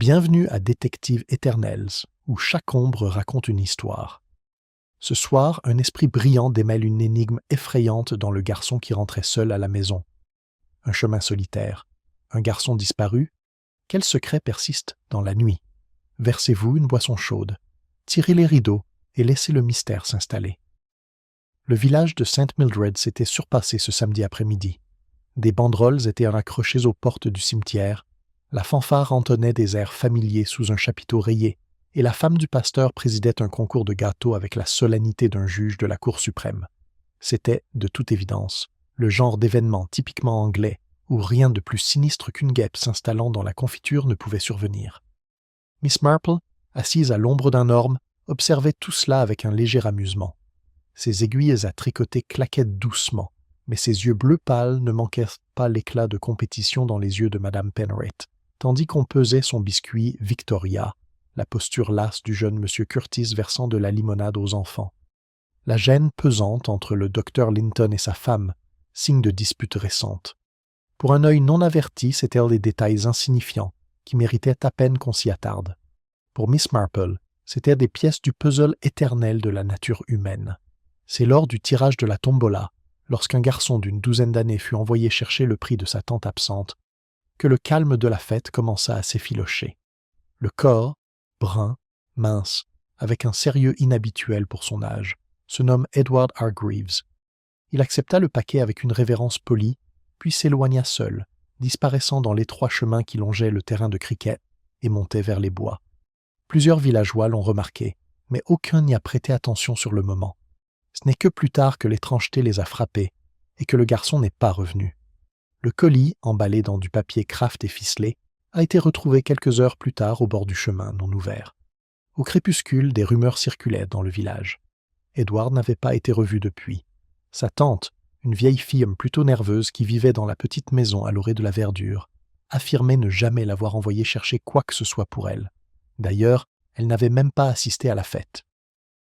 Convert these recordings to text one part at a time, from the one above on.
Bienvenue à Détective Éternels, où chaque ombre raconte une histoire. Ce soir, un esprit brillant démêle une énigme effrayante dans le garçon qui rentrait seul à la maison. Un chemin solitaire, un garçon disparu. Quel secret persiste dans la nuit? Versez-vous une boisson chaude, tirez les rideaux et laissez le mystère s'installer. Le village de St. Mildred s'était surpassé ce samedi après-midi. Des banderoles étaient accrochées aux portes du cimetière. La fanfare entonnait des airs familiers sous un chapiteau rayé, et la femme du pasteur présidait un concours de gâteaux avec la solennité d'un juge de la Cour suprême. C'était, de toute évidence, le genre d'événement typiquement anglais, où rien de plus sinistre qu'une guêpe s'installant dans la confiture ne pouvait survenir. Miss Marple, assise à l'ombre d'un orme, observait tout cela avec un léger amusement. Ses aiguilles à tricoter claquaient doucement, mais ses yeux bleus pâles ne manquaient pas l'éclat de compétition dans les yeux de Madame Penrith, tandis qu'on pesait son biscuit Victoria, la posture lasse du jeune monsieur Curtis versant de la limonade aux enfants. La gêne pesante entre le docteur Linton et sa femme, signe de dispute récente. Pour un œil non averti, c'étaient des détails insignifiants, qui méritaient à peine qu'on s'y attarde. Pour Miss Marple, c'étaient des pièces du puzzle éternel de la nature humaine. C'est lors du tirage de la tombola, lorsqu'un garçon d'une douzaine d'années fut envoyé chercher le prix de sa tante absente, que le calme de la fête commença à s'effilocher. Le corps, brun, mince, avec un sérieux inhabituel pour son âge, se nomme Edward Hargreaves. Il accepta le paquet avec une révérence polie, puis s'éloigna seul, disparaissant dans l'étroit chemin qui longeait le terrain de cricket et montait vers les bois. Plusieurs villageois l'ont remarqué, mais aucun n'y a prêté attention sur le moment. Ce n'est que plus tard que l'étrangeté les a frappés et que le garçon n'est pas revenu. Le colis, emballé dans du papier Kraft et ficelé, a été retrouvé quelques heures plus tard au bord du chemin non ouvert. Au crépuscule, des rumeurs circulaient dans le village. Edward n'avait pas été revu depuis. Sa tante, une vieille fille plutôt nerveuse qui vivait dans la petite maison à l'orée de la verdure, affirmait ne jamais l'avoir envoyé chercher quoi que ce soit pour elle. D'ailleurs, elle n'avait même pas assisté à la fête.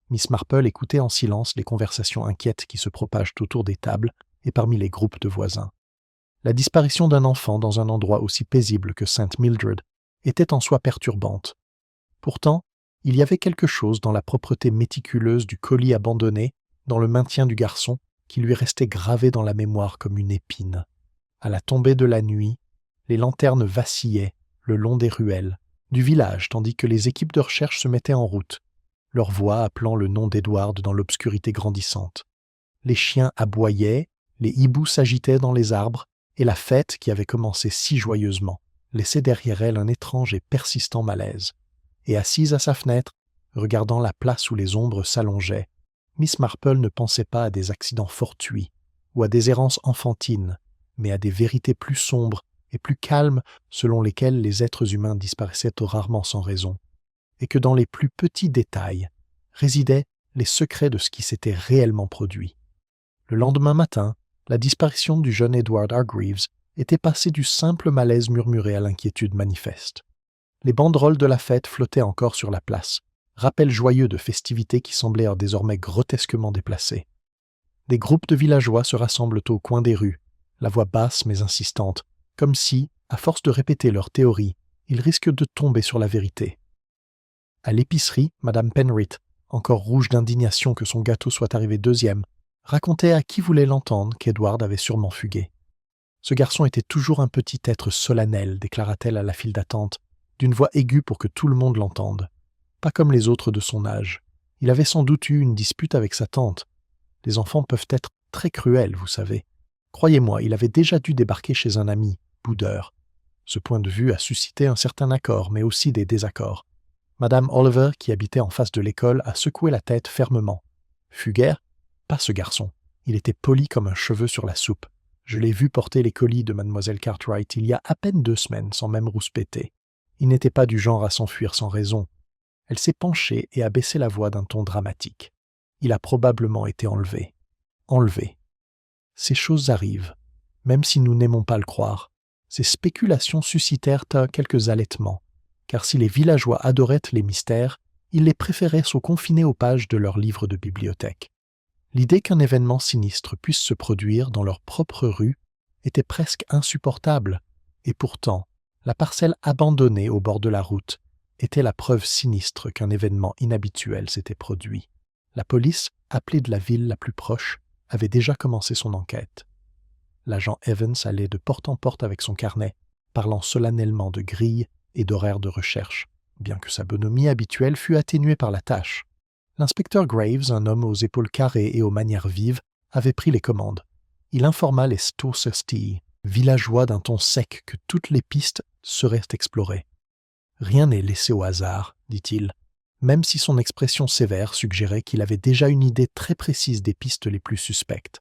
Miss Marple écoutait en silence les conversations inquiètes qui se propagent autour des tables et parmi les groupes de voisins. La disparition d'un enfant dans un endroit aussi paisible que St. Mildred était en soi perturbante. Pourtant, il y avait quelque chose dans la propreté méticuleuse du colis abandonné, dans le maintien du garçon, qui lui restait gravé dans la mémoire comme une épine. À la tombée de la nuit, les lanternes vacillaient le long des ruelles du village tandis que les équipes de recherche se mettaient en route, leur voix appelant le nom d'Edward dans l'obscurité grandissante. Les chiens aboyaient, les hiboux s'agitaient dans les arbres, et la fête, qui avait commencé si joyeusement, laissait derrière elle un étrange et persistant malaise. Et assise à sa fenêtre, regardant la place où les ombres s'allongeaient, Miss Marple ne pensait pas à des accidents fortuits ou à des errances enfantines, mais à des vérités plus sombres et plus calmes selon lesquelles les êtres humains disparaissaient rarement sans raison, et que dans les plus petits détails résidaient les secrets de ce qui s'était réellement produit. Le lendemain matin, la disparition du jeune Edward Hargreaves était passée du simple malaise murmuré à l'inquiétude manifeste. Les banderoles de la fête flottaient encore sur la place, rappel joyeux de festivités qui semblaient désormais grotesquement déplacées. Des groupes de villageois se rassemblent au coin des rues, la voix basse mais insistante, comme si, à force de répéter leur théorie, ils risquent de tomber sur la vérité. À l'épicerie, Madame Penrith, encore rouge d'indignation que son gâteau soit arrivé deuxième, racontait à qui voulait l'entendre qu'Edward avait sûrement fugué. Ce garçon était toujours un petit être solennel, déclara-t-elle à la file d'attente, d'une voix aiguë pour que tout le monde l'entende. Pas comme les autres de son âge. Il avait sans doute eu une dispute avec sa tante. Les enfants peuvent être très cruels, vous savez. Croyez-moi, il avait déjà dû débarquer chez un ami, boudeur. Ce point de vue a suscité un certain accord, mais aussi des désaccords. Madame Oliver, qui habitait en face de l'école, a secoué la tête fermement. Fuguère? Pas ce garçon. Il était poli comme un cheveu sur la soupe. Je l'ai vu porter les colis de Mademoiselle Cartwright il y a à peine 2 semaines, sans même rouspéter. Il n'était pas du genre à s'enfuir sans raison. Elle s'est penchée et a baissé la voix d'un ton dramatique. Il a probablement été enlevé. Enlevé. Ces choses arrivent, même si nous n'aimons pas le croire. Ces spéculations suscitèrent quelques halètements, car si les villageois adoraient les mystères, ils les préféraient se confiner aux pages de leurs livres de bibliothèque. L'idée qu'un événement sinistre puisse se produire dans leur propre rue était presque insupportable, et pourtant, La parcelle abandonnée au bord de la route était la preuve sinistre qu'un événement inhabituel s'était produit. La police, appelée de la ville la plus proche, avait déjà commencé son enquête. L'agent Evans allait de porte en porte avec son carnet, parlant solennellement de grilles et d'horaires de recherche, bien que sa bonhomie habituelle fût atténuée par la tâche. L'inspecteur Graves, un homme aux épaules carrées et aux manières vives, avait pris les commandes. Il informa les Storsty, villageois d'un ton sec, que toutes les pistes seraient explorées. « Rien n'est laissé au hasard, dit-il, même si son expression sévère suggérait qu'il avait déjà une idée très précise des pistes les plus suspectes.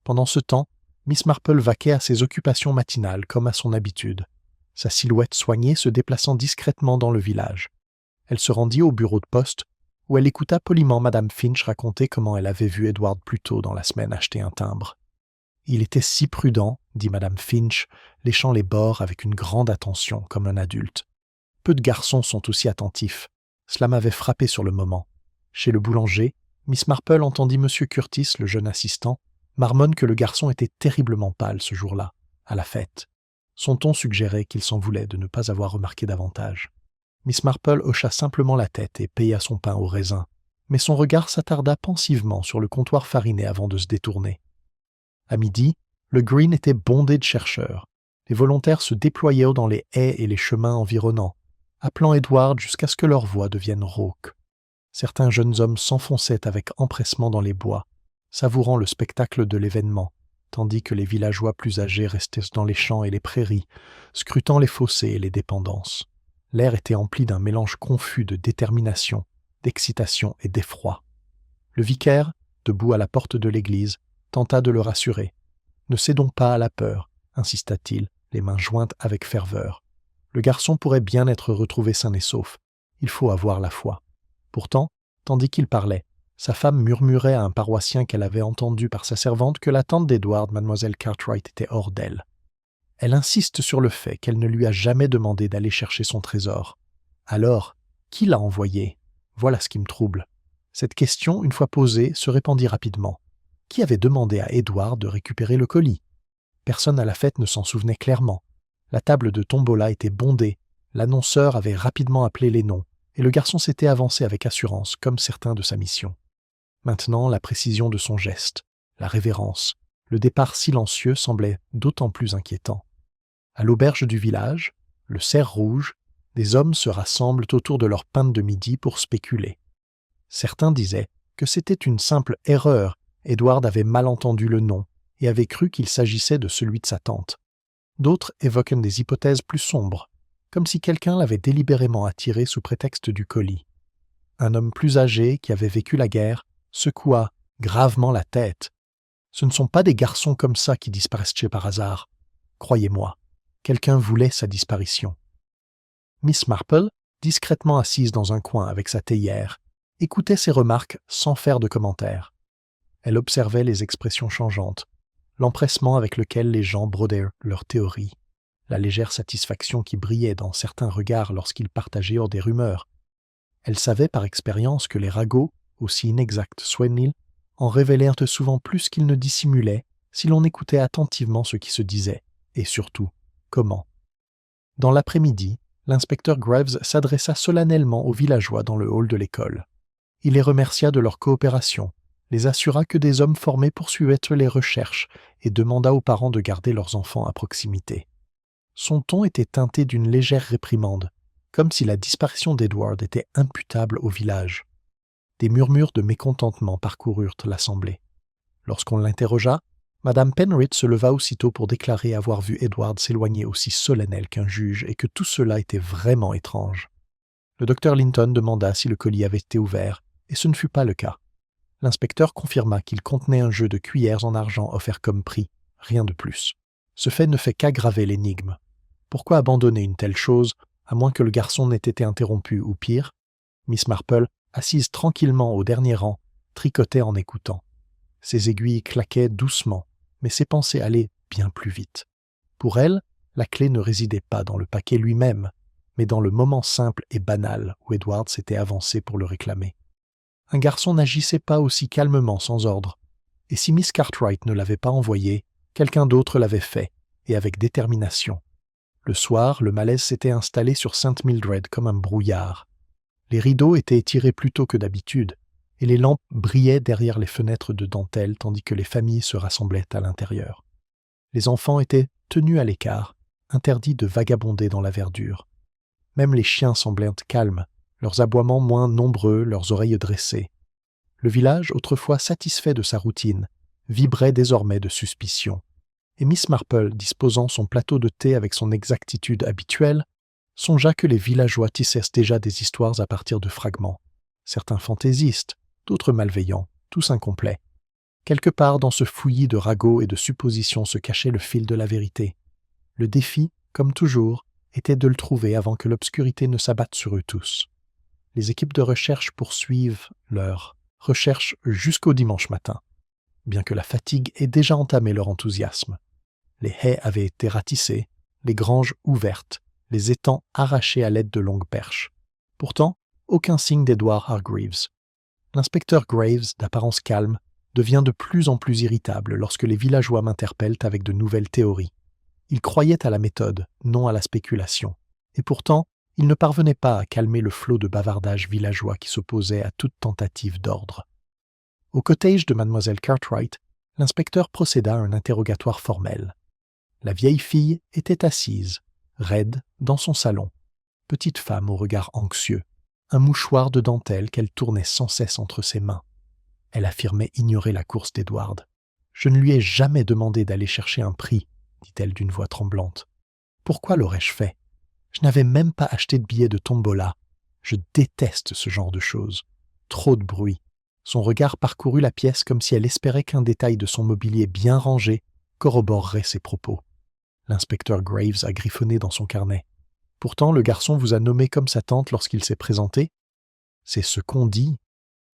Pendant ce temps, Miss Marple vaquait à ses occupations matinales comme à son habitude, sa silhouette soignée se déplaçant discrètement dans le village. Elle se rendit au bureau de poste, où elle écouta poliment Madame Finch raconter comment elle avait vu Edward plus tôt dans la semaine acheter un timbre. « Il était si prudent, dit Madame Finch, léchant les bords avec une grande attention, comme un adulte. Peu de garçons sont aussi attentifs. Cela m'avait frappé sur le moment. Chez le boulanger, Miss Marple entendit M. Curtis, le jeune assistant, marmonne que le garçon était terriblement pâle ce jour-là, à la fête. Son ton suggérait qu'il s'en voulait de ne pas avoir remarqué davantage. Miss Marple hocha simplement la tête et paya son pain au raisin, mais son regard s'attarda pensivement sur le comptoir fariné avant de se détourner. À midi, le green était bondé de chercheurs. Les volontaires se déployaient dans les haies et les chemins environnants, appelant Edward jusqu'à ce que leur voix devienne rauque. Certains jeunes hommes s'enfonçaient avec empressement dans les bois, savourant le spectacle de l'événement, tandis que les villageois plus âgés restaient dans les champs et les prairies, scrutant les fossés et les dépendances. L'air était empli d'un mélange confus de détermination, d'excitation et d'effroi. Le vicaire, debout à la porte de l'église, tenta de le rassurer. « Ne cédons pas à la peur, » insista-t-il, les mains jointes avec ferveur. « Le garçon pourrait bien être retrouvé sain et sauf. Il faut avoir la foi. » Pourtant, tandis qu'il parlait, sa femme murmurait à un paroissien qu'elle avait entendu par sa servante que la tante d'Edward, Mademoiselle Cartwright, était hors d'elle. Elle insiste sur le fait qu'elle ne lui a jamais demandé d'aller chercher son trésor. Alors, qui l'a envoyé? Voilà ce qui me trouble. Cette question, une fois posée, se répandit rapidement. Qui avait demandé à Edward de récupérer le colis? Personne à la fête ne s'en souvenait clairement. La table de tombola était bondée, l'annonceur avait rapidement appelé les noms, et le garçon s'était avancé avec assurance, comme certain de sa mission. Maintenant, la précision de son geste, la révérence, le départ silencieux semblaient d'autant plus inquiétants. À l'auberge du village, le cerf rouge, des hommes se rassemblent autour de leur pinte de midi pour spéculer. Certains disaient que c'était une simple erreur. Edward avait mal entendu le nom et avait cru qu'il s'agissait de celui de sa tante. D'autres évoquent des hypothèses plus sombres, comme si quelqu'un l'avait délibérément attiré sous prétexte du colis. Un homme plus âgé qui avait vécu la guerre secoua gravement la tête. Ce ne sont pas des garçons comme ça qui disparaissent par hasard. Croyez-moi, quelqu'un voulait sa disparition. Miss Marple, discrètement assise dans un coin avec sa théière, écoutait ces remarques sans faire de commentaires. Elle observait les expressions changeantes, l'empressement avec lequel les gens brodaient leurs théories, la légère satisfaction qui brillait dans certains regards lorsqu'ils partageaient des rumeurs. Elle savait par expérience que les ragots, aussi inexacts soient-ils, en révélaient souvent plus qu'ils ne dissimulaient si l'on écoutait attentivement ce qui se disait, et surtout, comment. Dans l'après-midi, l'inspecteur Graves s'adressa solennellement aux villageois dans le hall de l'école. Il les remercia de leur coopération, les assura que des hommes formés poursuivaient les recherches et demanda aux parents de garder leurs enfants à proximité. Son ton était teinté d'une légère réprimande, comme si la disparition d'Edward était imputable au village. Des murmures de mécontentement parcoururent l'assemblée. Lorsqu'on l'interrogea, Madame Penrith se leva aussitôt pour déclarer avoir vu Edward s'éloigner aussi solennel qu'un juge et que tout cela était vraiment étrange. Le docteur Linton demanda si le colis avait été ouvert, et ce ne fut pas le cas. L'inspecteur confirma qu'il contenait un jeu de cuillères en argent offert comme prix, rien de plus. Ce fait ne fait qu'aggraver l'énigme. Pourquoi abandonner une telle chose, à moins que le garçon n'ait été interrompu ou pire? Miss Marple, assise tranquillement au dernier rang, tricotait en écoutant. Ses aiguilles claquaient doucement, mais ses pensées allaient bien plus vite. Pour elle, la clé ne résidait pas dans le paquet lui-même, mais dans le moment simple et banal où Edward s'était avancé pour le réclamer. Un garçon n'agissait pas aussi calmement sans ordre, et si Miss Cartwright ne l'avait pas envoyé, quelqu'un d'autre l'avait fait, et avec détermination. Le soir, le malaise s'était installé sur Sainte Mildred comme un brouillard. Les rideaux étaient tirés plus tôt que d'habitude, et les lampes brillaient derrière les fenêtres de dentelle tandis que les familles se rassemblaient à l'intérieur. Les enfants étaient tenus à l'écart, interdits de vagabonder dans la verdure. Même les chiens semblaient calmes, leurs aboiements moins nombreux, leurs oreilles dressées. Le village, autrefois satisfait de sa routine, vibrait désormais de suspicion. Et Miss Marple, disposant son plateau de thé avec son exactitude habituelle, songea que les villageois tissèrent déjà des histoires à partir de fragments. Certains fantaisistes, d'autres malveillants, tous incomplets. Quelque part dans ce fouillis de ragots et de suppositions se cachait le fil de la vérité. Le défi, comme toujours, était de le trouver avant que l'obscurité ne s'abatte sur eux tous. Les équipes de recherche poursuivent leur recherche jusqu'au dimanche matin, bien que la fatigue ait déjà entamé leur enthousiasme. Les haies avaient été ratissées, les granges ouvertes, les étangs arrachés à l'aide de longues perches. Pourtant, aucun signe d'Edward Hargreaves. L'inspecteur Graves, d'apparence calme, devient de plus en plus irritable lorsque les villageois m'interpellent avec de nouvelles théories. Il croyait à la méthode, non à la spéculation. Et pourtant, il ne parvenait pas à calmer le flot de bavardage villageois qui s'opposait à toute tentative d'ordre. Au cottage de Mademoiselle Cartwright, l'inspecteur procéda à un interrogatoire formel. La vieille fille était assise, raide, dans son salon. Petite femme au regard anxieux, un mouchoir de dentelle qu'elle tournait sans cesse entre ses mains. Elle affirmait ignorer la course d'Edward. « Je ne lui ai jamais demandé d'aller chercher un prix, » dit-elle d'une voix tremblante. « Pourquoi l'aurais-je fait? Je n'avais même pas acheté de billets de tombola. Je déteste ce genre de choses. Trop de bruit. » Son regard parcourut la pièce comme si elle espérait qu'un détail de son mobilier bien rangé corroborerait ses propos. L'inspecteur Graves a griffonné dans son carnet. « Pourtant, le garçon vous a nommé comme sa tante lorsqu'il s'est présenté. »« C'est ce qu'on dit. »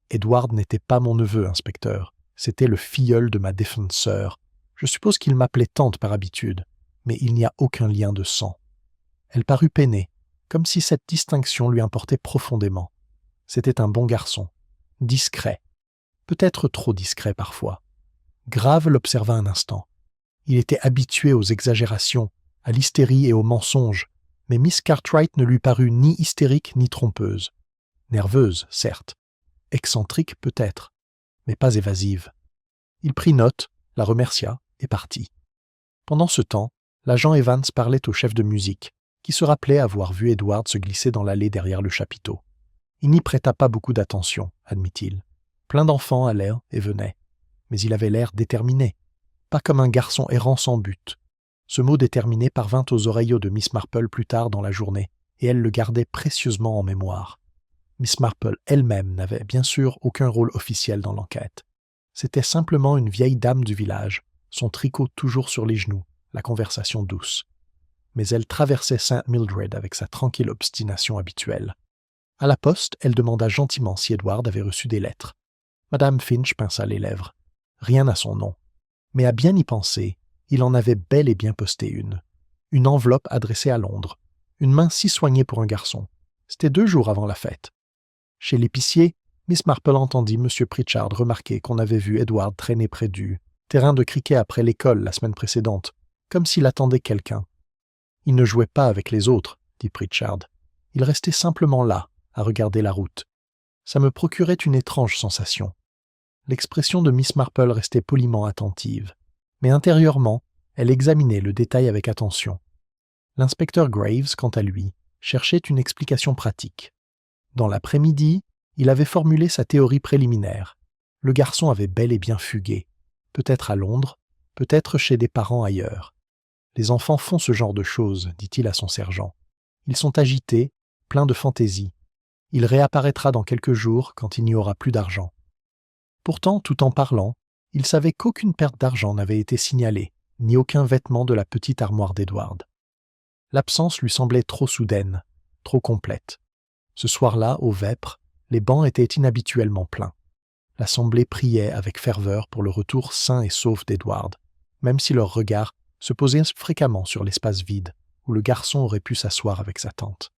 « Edward n'était pas mon neveu, inspecteur. C'était le filleul de ma défunte sœur. Je suppose qu'il m'appelait tante par habitude, mais il n'y a aucun lien de sang. » Elle parut peinée, comme si cette distinction lui importait profondément. C'était un bon garçon, discret, peut-être trop discret parfois. Grave l'observa un instant. Il était habitué aux exagérations, à l'hystérie et aux mensonges, mais Miss Cartwright ne lui parut ni hystérique ni trompeuse. Nerveuse, certes. Excentrique peut-être, mais pas évasive. Il prit note, la remercia et partit. Pendant ce temps, l'agent Evans parlait au chef de musique, qui se rappelait avoir vu Edward se glisser dans l'allée derrière le chapiteau. Il n'y prêta pas beaucoup d'attention, admit-il. Plein d'enfants allaient et venaient, mais il avait l'air déterminé, pas comme un garçon errant sans but. Ce mot déterminé parvint aux oreilles de Miss Marple plus tard dans la journée, et elle le gardait précieusement en mémoire. Miss Marple elle-même n'avait bien sûr aucun rôle officiel dans l'enquête. C'était simplement une vieille dame du village, son tricot toujours sur les genoux, la conversation douce. Mais elle traversait Sainte Mildred avec sa tranquille obstination habituelle. À la poste, elle demanda gentiment si Edward avait reçu des lettres. Madame Finch pinça les lèvres. Rien à son nom. Mais à bien y penser, il en avait bel et bien posté une. Une enveloppe adressée à Londres. Une main si soignée pour un garçon. C'était 2 jours avant la fête. Chez l'épicier, Miss Marple entendit M. Pritchard remarquer qu'on avait vu Edward traîner près du terrain de cricket après l'école la semaine précédente, comme s'il attendait quelqu'un. « Il ne jouait pas avec les autres, » dit Pritchard. « Il restait simplement là, à regarder la route. Ça me procurait une étrange sensation. » L'expression de Miss Marple restait poliment attentive, mais intérieurement, elle examinait le détail avec attention. L'inspecteur Graves, quant à lui, cherchait une explication pratique. Dans l'après-midi, il avait formulé sa théorie préliminaire. Le garçon avait bel et bien fugué, peut-être à Londres, peut-être chez des parents ailleurs. « Les enfants font ce genre de choses, » dit-il à son sergent. « Ils sont agités, pleins de fantaisie. Il réapparaîtra dans quelques jours quand il n'y aura plus d'argent. » Pourtant, tout en parlant, il savait qu'aucune perte d'argent n'avait été signalée, ni aucun vêtement de la petite armoire d'Edward. L'absence lui semblait trop soudaine, trop complète. Ce soir-là, au Vêpres, les bancs étaient inhabituellement pleins. L'assemblée priait avec ferveur pour le retour sain et sauf d'Edward, même si leur regard se posait fréquemment sur l'espace vide où le garçon aurait pu s'asseoir avec sa tante.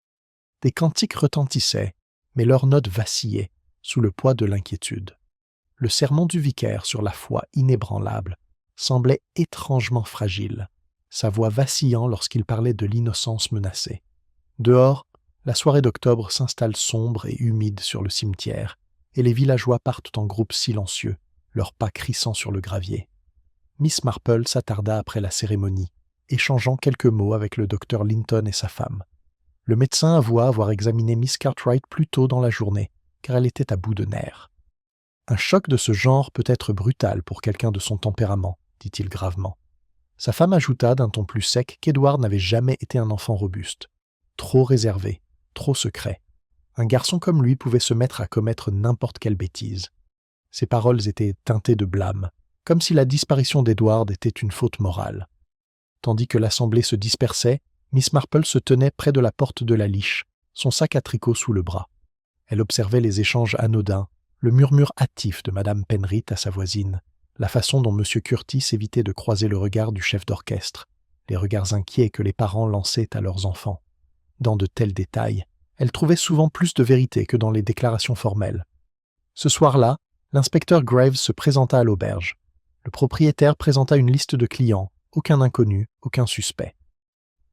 Des cantiques retentissaient, mais leurs notes vacillaient sous le poids de l'inquiétude. Le sermon du vicaire sur la foi inébranlable semblait étrangement fragile, sa voix vacillant lorsqu'il parlait de l'innocence menacée. Dehors, la soirée d'octobre s'installe sombre et humide sur le cimetière, et les villageois partent en groupe silencieux, leurs pas crissant sur le gravier. Miss Marple s'attarda après la cérémonie, échangeant quelques mots avec le docteur Linton et sa femme. Le médecin avoua avoir examiné Miss Cartwright plus tôt dans la journée, car elle était à bout de nerfs. « Un choc de ce genre peut être brutal pour quelqu'un de son tempérament, » dit-il gravement. Sa femme ajouta d'un ton plus sec qu'Edward n'avait jamais été un enfant robuste. Trop réservé, trop secret. Un garçon comme lui pouvait se mettre à commettre n'importe quelle bêtise. Ses paroles étaient teintées de blâme, comme si la disparition d'Edward était une faute morale. Tandis que l'assemblée se dispersait, Miss Marple se tenait près de la porte de la liche, son sac à tricot sous le bras. Elle observait les échanges anodins, le murmure hâtif de Madame Penrith à sa voisine, la façon dont M. Curtis évitait de croiser le regard du chef d'orchestre, les regards inquiets que les parents lançaient à leurs enfants. Dans de tels détails, elle trouvait souvent plus de vérité que dans les déclarations formelles. Ce soir-là, l'inspecteur Graves se présenta à l'auberge. Le propriétaire présenta une liste de clients, aucun inconnu, aucun suspect.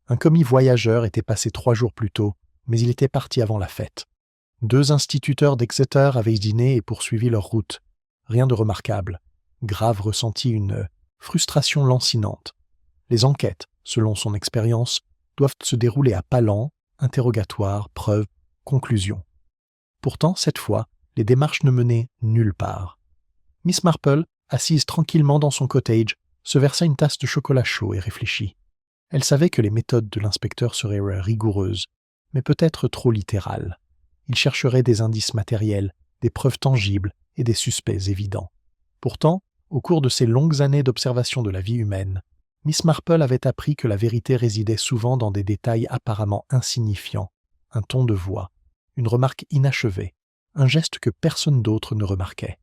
Un commis voyageur était passé 3 jours plus tôt, mais il était parti avant la fête. 2 instituteurs d'Exeter avaient dîné et poursuivi leur route. Rien de remarquable. Grave ressentit une frustration lancinante. Les enquêtes, selon son expérience, doivent se dérouler à pas lents, interrogatoires, preuves, conclusions. Pourtant, cette fois, les démarches ne menaient nulle part. Miss Marple, assise tranquillement dans son cottage, se versa une tasse de chocolat chaud et réfléchit. Elle savait que les méthodes de l'inspecteur seraient rigoureuses, mais peut-être trop littérales. Il chercherait des indices matériels, des preuves tangibles et des suspects évidents. Pourtant, au cours de ses longues années d'observation de la vie humaine, Miss Marple avait appris que la vérité résidait souvent dans des détails apparemment insignifiants, un ton de voix, une remarque inachevée, un geste que personne d'autre ne remarquait.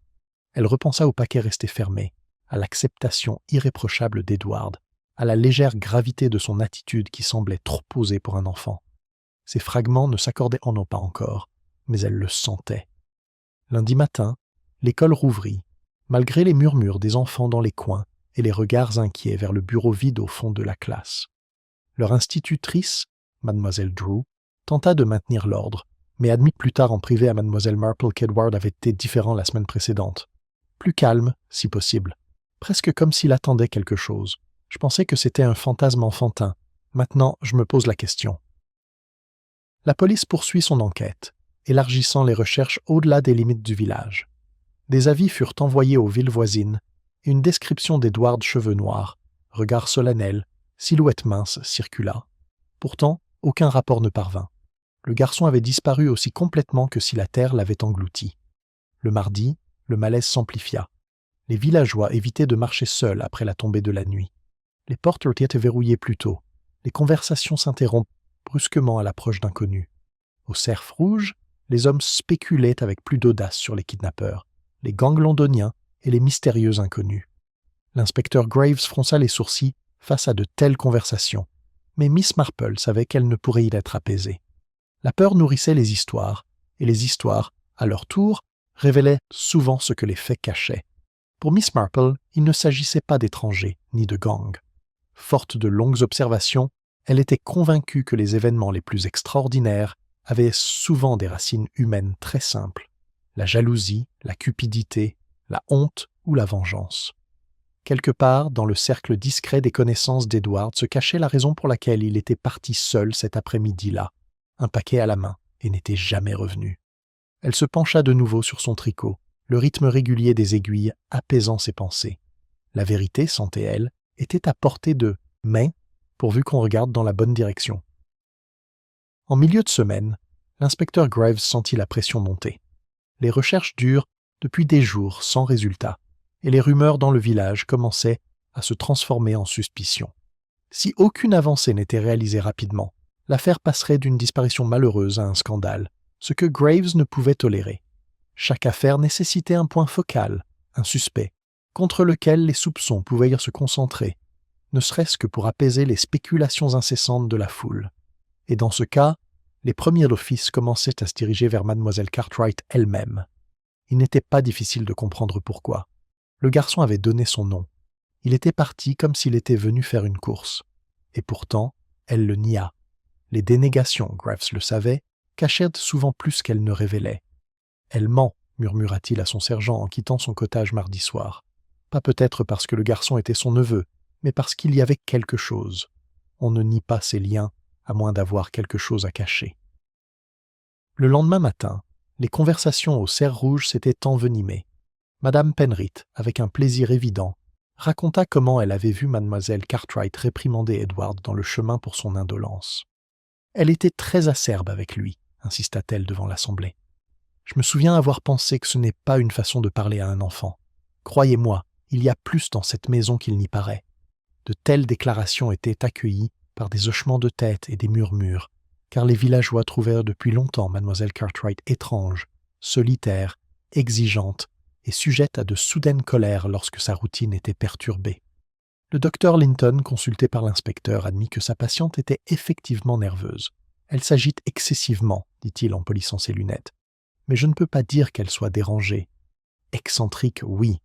Elle repensa au paquet resté fermé, à l'acceptation irréprochable d'Edward, à la légère gravité de son attitude qui semblait trop posée pour un enfant. Ces fragments ne s'accordaient en non pas encore, mais elle le sentait. Lundi matin, l'école rouvrit, malgré les murmures des enfants dans les coins et les regards inquiets vers le bureau vide au fond de la classe. Leur institutrice, Mademoiselle Drew, tenta de maintenir l'ordre, mais admit plus tard en privé à Mademoiselle Marple qu'Edward avait été différent la semaine précédente. Plus calme, si possible, presque comme s'il attendait quelque chose. Je pensais que c'était un fantasme enfantin. Maintenant, je me pose la question. La police poursuit son enquête, élargissant les recherches au-delà des limites du village. Des avis furent envoyés aux villes voisines, et une description d'Edward cheveux noirs, regard solennel, silhouette mince circula. Pourtant, aucun rapport ne parvint. Le garçon avait disparu aussi complètement que si la terre l'avait englouti. Le mardi, le malaise s'amplifia. Les villageois évitaient de marcher seuls après la tombée de la nuit. Les portes étaient verrouillées plus tôt. Les conversations s'interrompent brusquement à l'approche d'inconnus. Au cerf rouge, les hommes spéculaient avec plus d'audace sur les kidnappeurs, les gangs londoniens et les mystérieux inconnus. L'inspecteur Graves fronça les sourcils face à de telles conversations, mais Miss Marple savait qu'elle ne pourrait y être apaisée. La peur nourrissait les histoires, et les histoires, à leur tour, révélaient souvent ce que les faits cachaient. Pour Miss Marple, il ne s'agissait pas d'étrangers, ni de gangs. Forte de longues observations, elle était convaincue que les événements les plus extraordinaires avaient souvent des racines humaines très simples. La jalousie, la cupidité, la honte ou la vengeance. Quelque part, dans le cercle discret des connaissances d'Edward, se cachait la raison pour laquelle il était parti seul cet après-midi-là, un paquet à la main, et n'était jamais revenu. Elle se pencha de nouveau sur son tricot, le rythme régulier des aiguilles apaisant ses pensées. La vérité, sentait-elle, était à portée de main, pourvu qu'on regarde dans la bonne direction. En milieu de semaine, l'inspecteur Graves sentit la pression monter. Les recherches durent depuis des jours sans résultat, et les rumeurs dans le village commençaient à se transformer en suspicion. Si aucune avancée n'était réalisée rapidement, l'affaire passerait d'une disparition malheureuse à un scandale, ce que Graves ne pouvait tolérer. Chaque affaire nécessitait un point focal, un suspect, contre lequel les soupçons pouvaient se concentrer, ne serait-ce que pour apaiser les spéculations incessantes de la foule. Et dans ce cas, les premiers d'office commençaient à se diriger vers Mademoiselle Cartwright elle-même. Il n'était pas difficile de comprendre pourquoi. Le garçon avait donné son nom. Il était parti comme s'il était venu faire une course. Et pourtant, elle le nia. Les dénégations, Graves le savait, cachèrent souvent plus qu'elle ne révélait. « Elle ment », murmura-t-il à son sergent en quittant son cottage mardi soir. Pas peut-être parce que le garçon était son neveu, mais parce qu'il y avait quelque chose. On ne nie pas ses liens, à moins d'avoir quelque chose à cacher. Le lendemain matin, les conversations au cerf rouge s'étaient envenimées. Madame Penrith, avec un plaisir évident, raconta comment elle avait vu mademoiselle Cartwright réprimander Edward dans le chemin pour son indolence. Elle était très acerbe avec lui, insista-t-elle devant l'assemblée. Je me souviens avoir pensé que ce n'est pas une façon de parler à un enfant. Croyez-moi, il y a plus dans cette maison qu'il n'y paraît. De telles déclarations étaient accueillies par des hochements de tête et des murmures, car les villageois trouvèrent depuis longtemps mademoiselle Cartwright étrange, solitaire, exigeante et sujette à de soudaines colères lorsque sa routine était perturbée. Le docteur Linton, consulté par l'inspecteur, admit que sa patiente était effectivement nerveuse. « Elle s'agite excessivement, dit-il en polissant ses lunettes. Mais je ne peux pas dire qu'elle soit dérangée. Excentrique, oui.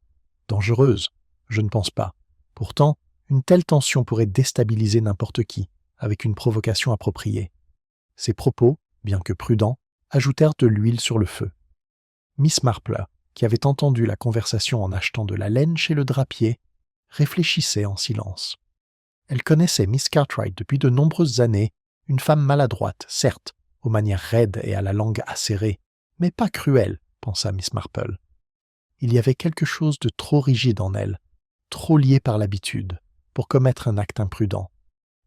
Dangereuse, je ne pense pas. Pourtant, une telle tension pourrait déstabiliser n'importe qui, avec une provocation appropriée. » Ces propos, bien que prudents, ajoutèrent de l'huile sur le feu. Miss Marple, qui avait entendu la conversation en achetant de la laine chez le drapier, réfléchissait en silence. Elle connaissait Miss Cartwright depuis de nombreuses années, une femme maladroite, certes, aux manières raides et à la langue acérée, mais pas cruelle, pensa Miss Marple. Il y avait quelque chose de trop rigide en elle, trop lié par l'habitude, pour commettre un acte imprudent.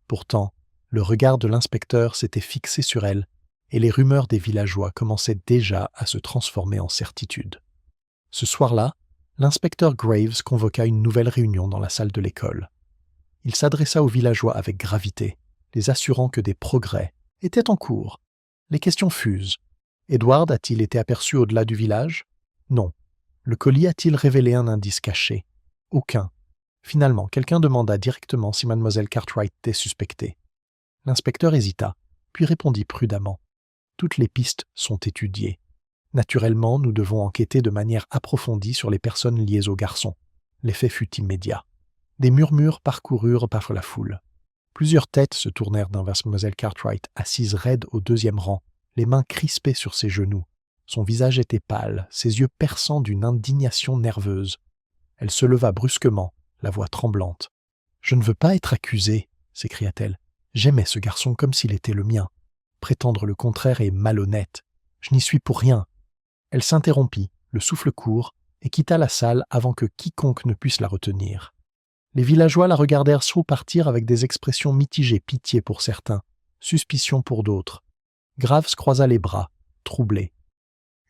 Pourtant, le regard de l'inspecteur s'était fixé sur elle, et les rumeurs des villageois commençaient déjà à se transformer en certitude. Ce soir-là, l'inspecteur Graves convoqua une nouvelle réunion dans la salle de l'école. Il s'adressa aux villageois avec gravité, les assurant que des progrès étaient en cours. Les questions fusent. Edward a-t-il été aperçu au-delà du village? Non. Le colis a-t-il révélé un indice caché? Aucun. Finalement, quelqu'un demanda directement si mademoiselle Cartwright était suspectée. L'inspecteur hésita, puis répondit prudemment. Toutes les pistes sont étudiées. Naturellement, nous devons enquêter de manière approfondie sur les personnes liées au garçon. L'effet fut immédiat. Des murmures parcoururent par la foule. Plusieurs têtes se tournèrent vers mademoiselle Cartwright, assise raide au deuxième rang, les mains crispées sur ses genoux. Son visage était pâle, ses yeux perçants d'une indignation nerveuse. Elle se leva brusquement, la voix tremblante. « Je ne veux pas être accusée, » s'écria-t-elle. « J'aimais ce garçon comme s'il était le mien. Prétendre le contraire est malhonnête. Je n'y suis pour rien. » Elle s'interrompit, le souffle court, et quitta la salle avant que quiconque ne puisse la retenir. Les villageois la regardèrent soit partir avec des expressions mitigées, pitié pour certains, suspicion pour d'autres. Graves croisa les bras, troublé.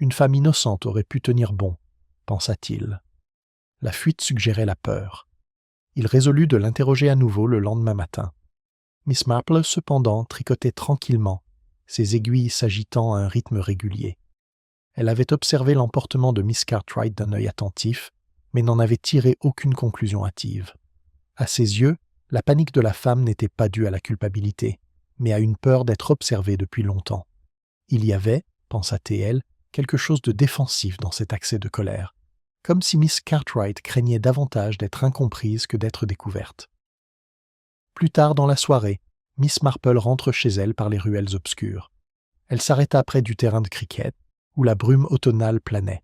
Une femme innocente aurait pu tenir bon, pensa-t-il. La fuite suggérait la peur. Il résolut de l'interroger à nouveau le lendemain matin. Miss Marple, cependant, tricotait tranquillement, ses aiguilles s'agitant à un rythme régulier. Elle avait observé l'emportement de Miss Cartwright d'un œil attentif, mais n'en avait tiré aucune conclusion hâtive. À ses yeux, la panique de la femme n'était pas due à la culpabilité, mais à une peur d'être observée depuis longtemps. Il y avait, pensa-t-elle, quelque chose de défensif dans cet accès de colère, comme si Miss Cartwright craignait davantage d'être incomprise que d'être découverte. Plus tard dans la soirée, Miss Marple rentre chez elle par les ruelles obscures. Elle s'arrêta près du terrain de cricket, où la brume automnale planait.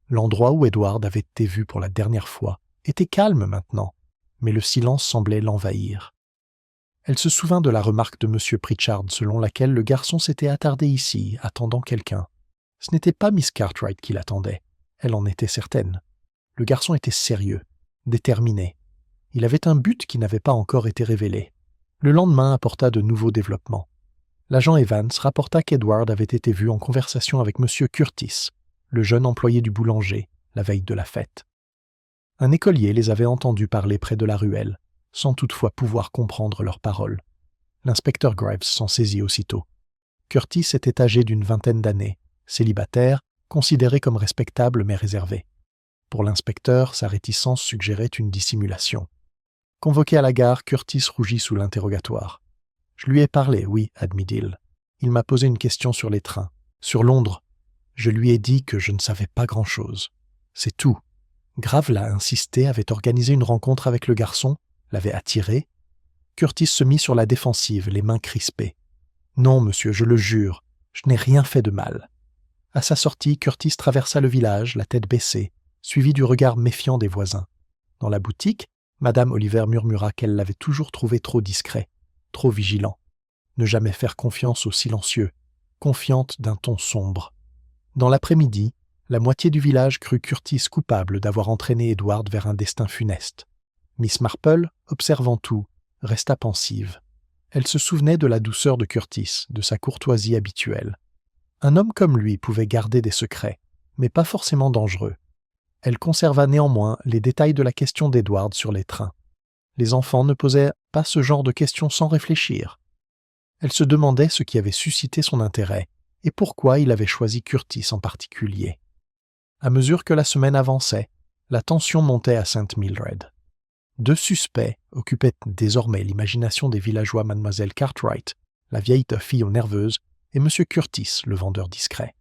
L'endroit où Edward avait été vu pour la dernière fois était calme maintenant, mais le silence semblait l'envahir. Elle se souvint de la remarque de M. Pritchard selon laquelle le garçon s'était attardé ici, attendant quelqu'un. Ce n'était pas Miss Cartwright qui l'attendait, elle en était certaine. Le garçon était sérieux, déterminé. Il avait un but qui n'avait pas encore été révélé. Le lendemain apporta de nouveaux développements. L'agent Evans rapporta qu'Edward avait été vu en conversation avec M. Curtis, le jeune employé du boulanger, la veille de la fête. Un écolier les avait entendus parler près de la ruelle, sans toutefois pouvoir comprendre leurs paroles. L'inspecteur Graves s'en saisit aussitôt. Curtis était âgé d'une vingtaine d'années, célibataire, considéré comme respectable mais réservé. Pour l'inspecteur, sa réticence suggérait une dissimulation. Convoqué à la gare, Curtis rougit sous l'interrogatoire. « Je lui ai parlé, oui, admit-il. Il m'a posé une question sur les trains. Sur Londres. Je lui ai dit que je ne savais pas grand-chose. C'est tout. Grave l'a insisté, avait organisé une rencontre avec le garçon, l'avait attiré. Curtis se mit sur la défensive, les mains crispées. « Non, monsieur, je le jure, je n'ai rien fait de mal. » À sa sortie, Curtis traversa le village, la tête baissée, suivi du regard méfiant des voisins. Dans la boutique, Madame Oliver murmura qu'elle l'avait toujours trouvé trop discret, trop vigilant. Ne jamais faire confiance aux silencieux, confiante d'un ton sombre. Dans l'après-midi, la moitié du village crut Curtis coupable d'avoir entraîné Edward vers un destin funeste. Miss Marple, observant tout, resta pensive. Elle se souvenait de la douceur de Curtis, de sa courtoisie habituelle. Un homme comme lui pouvait garder des secrets, mais pas forcément dangereux. Elle conserva néanmoins les détails de la question d'Edward sur les trains. Les enfants ne posaient pas ce genre de questions sans réfléchir. Elle se demandait ce qui avait suscité son intérêt et pourquoi il avait choisi Curtis en particulier. À mesure que la semaine avançait, la tension montait à St. Mildred. 2 suspects occupaient désormais l'imagination des villageois, Mademoiselle Cartwright, la vieille fille aux nerveuses, et M. Curtis, le vendeur discret.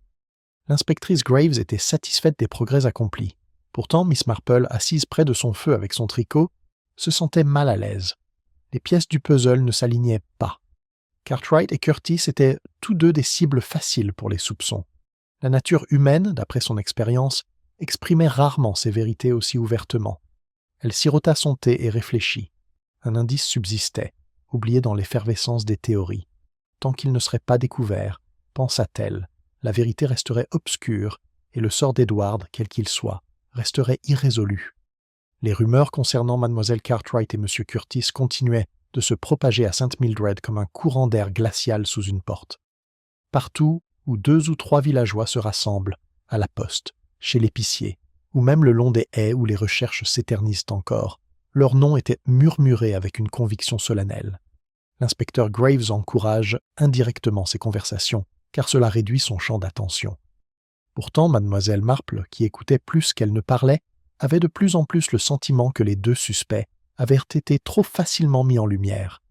L'inspectrice Graves était satisfaite des progrès accomplis. Pourtant, Miss Marple, assise près de son feu avec son tricot, se sentait mal à l'aise. Les pièces du puzzle ne s'alignaient pas. Cartwright et Curtis étaient tous deux des cibles faciles pour les soupçons. La nature humaine, d'après son expérience, exprimait rarement ses vérités aussi ouvertement. Elle sirota son thé et réfléchit. Un indice subsistait, oublié dans l'effervescence des théories. Tant qu'il ne serait pas découvert, pensa-t-elle, la vérité resterait obscure et le sort d'Edward, quel qu'il soit, resterait irrésolu. Les rumeurs concernant Mademoiselle Cartwright et M. Curtis continuaient de se propager à St. Mildred comme un courant d'air glacial sous une porte. Partout où 2 ou 3 villageois se rassemblent, à la poste, chez l'épicier, ou même le long des haies où les recherches s'éternisent encore, leur nom était murmuré avec une conviction solennelle. L'inspecteur Graves encourage indirectement ces conversations, car cela réduit son champ d'attention. Pourtant, Mademoiselle Marple, qui écoutait plus qu'elle ne parlait, avait de plus en plus le sentiment que les 2 suspects avaient été trop facilement mis en lumière.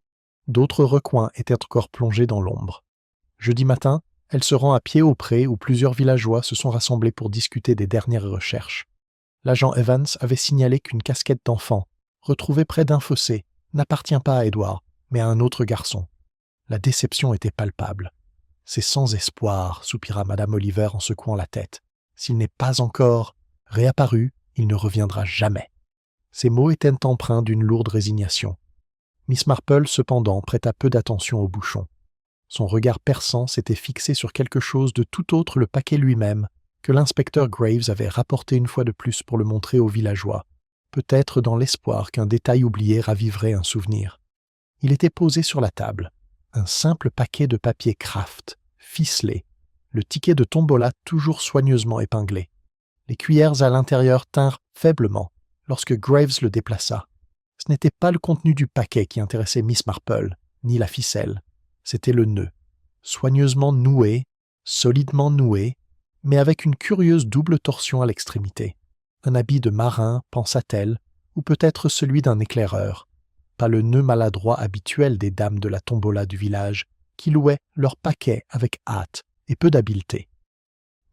D'autres recoins étaient encore plongés dans l'ombre. Jeudi matin, elle se rend à pied au pré où plusieurs villageois se sont rassemblés pour discuter des dernières recherches. L'agent Evans avait signalé qu'une casquette d'enfant, retrouvée près d'un fossé, n'appartient pas à Edward, mais à un autre garçon. La déception était palpable. « C'est sans espoir, soupira Madame Oliver en secouant la tête. S'il n'est pas encore réapparu, il ne reviendra jamais. » Ces mots étaient empreints d'une lourde résignation. Miss Marple, cependant, prêta peu d'attention au bouchon. Son regard perçant s'était fixé sur quelque chose de tout autre le paquet lui-même, que l'inspecteur Graves avait rapporté une fois de plus pour le montrer aux villageois, peut-être dans l'espoir qu'un détail oublié raviverait un souvenir. Il était posé sur la table, un simple paquet de papier Kraft, ficelé, le ticket de tombola toujours soigneusement épinglé. Les cuillères à l'intérieur tinrent faiblement lorsque Graves le déplaça. Ce n'était pas le contenu du paquet qui intéressait Miss Marple, ni la ficelle. C'était le nœud, soigneusement noué, solidement noué, mais avec une curieuse double torsion à l'extrémité. Un habit de marin, pensa-t-elle, ou peut-être celui d'un éclaireur. Pas le nœud maladroit habituel des dames de la tombola du village, qui louaient leur paquet avec hâte et peu d'habileté.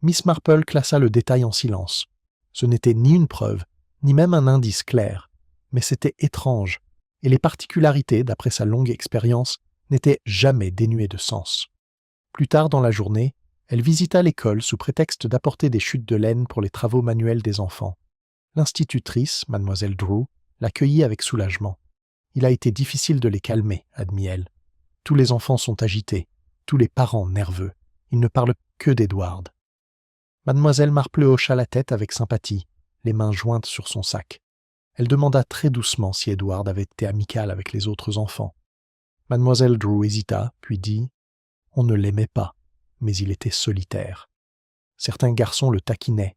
Miss Marple classa le détail en silence. Ce n'était ni une preuve, ni même un indice clair, mais c'était étrange, et les particularités, d'après sa longue expérience, n'étaient jamais dénuées de sens. Plus tard dans la journée, elle visita l'école sous prétexte d'apporter des chutes de laine pour les travaux manuels des enfants. L'institutrice, Mademoiselle Drew, l'accueillit avec soulagement. « Il a été difficile de les calmer, » admit-elle. « Tous les enfants sont agités, tous les parents nerveux. Ils ne parlent que d'Edward. » Mademoiselle Marple hocha la tête avec sympathie, les mains jointes sur son sac. Elle demanda très doucement si Edward avait été amical avec les autres enfants. Mademoiselle Drew hésita, puis dit « On ne l'aimait pas, mais il était solitaire. Certains garçons le taquinaient.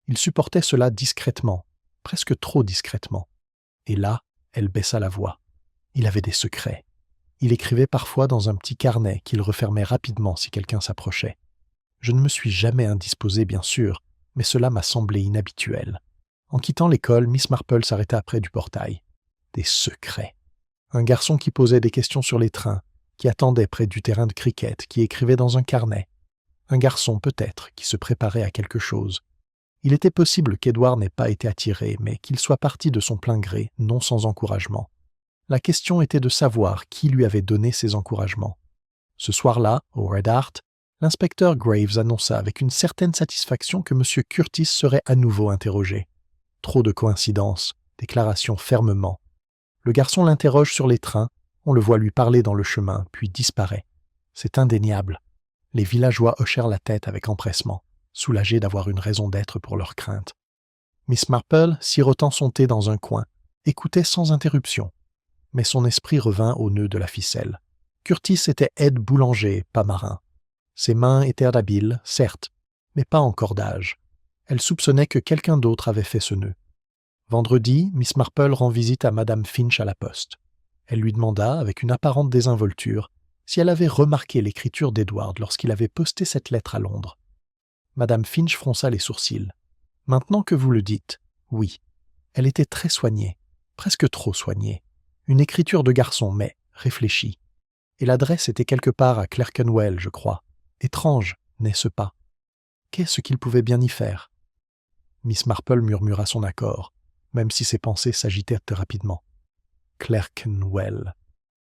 Il supportait cela discrètement, presque trop discrètement. Et là, elle baissa la voix. Il avait des secrets. Il écrivait parfois dans un petit carnet qu'il refermait rapidement si quelqu'un s'approchait. Je ne me suis jamais indisposé, bien sûr, mais cela m'a semblé inhabituel. » En quittant l'école, Miss Marple s'arrêta près du portail. Des secrets. Un garçon qui posait des questions sur les trains, qui attendait près du terrain de cricket, qui écrivait dans un carnet. Un garçon, peut-être, qui se préparait à quelque chose. Il était possible qu'Edward n'ait pas été attiré, mais qu'il soit parti de son plein gré, non sans encouragement. La question était de savoir qui lui avait donné ces encouragements. Ce soir-là, au Red Hart, l'inspecteur Graves annonça avec une certaine satisfaction que M. Curtis serait à nouveau interrogé. Trop de coïncidences, déclaration fermement. Le garçon l'interroge sur les trains, on le voit lui parler dans le chemin, puis disparaît. C'est indéniable. Les villageois hochèrent la tête avec empressement, soulagés d'avoir une raison d'être pour leurs craintes. Miss Marple, sirotant son thé dans un coin, écoutait sans interruption. Mais son esprit revint au nœud de la ficelle. Curtis était aide-boulanger, pas marin. Ses mains étaient habiles, certes, mais pas encore d'âge. Elle soupçonnait que quelqu'un d'autre avait fait ce nœud. Vendredi, Miss Marple rend visite à Madame Finch à la poste. Elle lui demanda, avec une apparente désinvolture, si elle avait remarqué l'écriture d'Edward lorsqu'il avait posté cette lettre à Londres. Madame Finch fronça les sourcils. « Maintenant que vous le dites, oui. Elle était très soignée, presque trop soignée. Une écriture de garçon, mais réfléchie. Et l'adresse était quelque part à Clerkenwell, je crois. Étrange, n'est-ce pas? Qu'est-ce qu'il pouvait bien y faire ?» Miss Marple murmura son accord, même si ses pensées s'agitaient rapidement. Clerkenwell.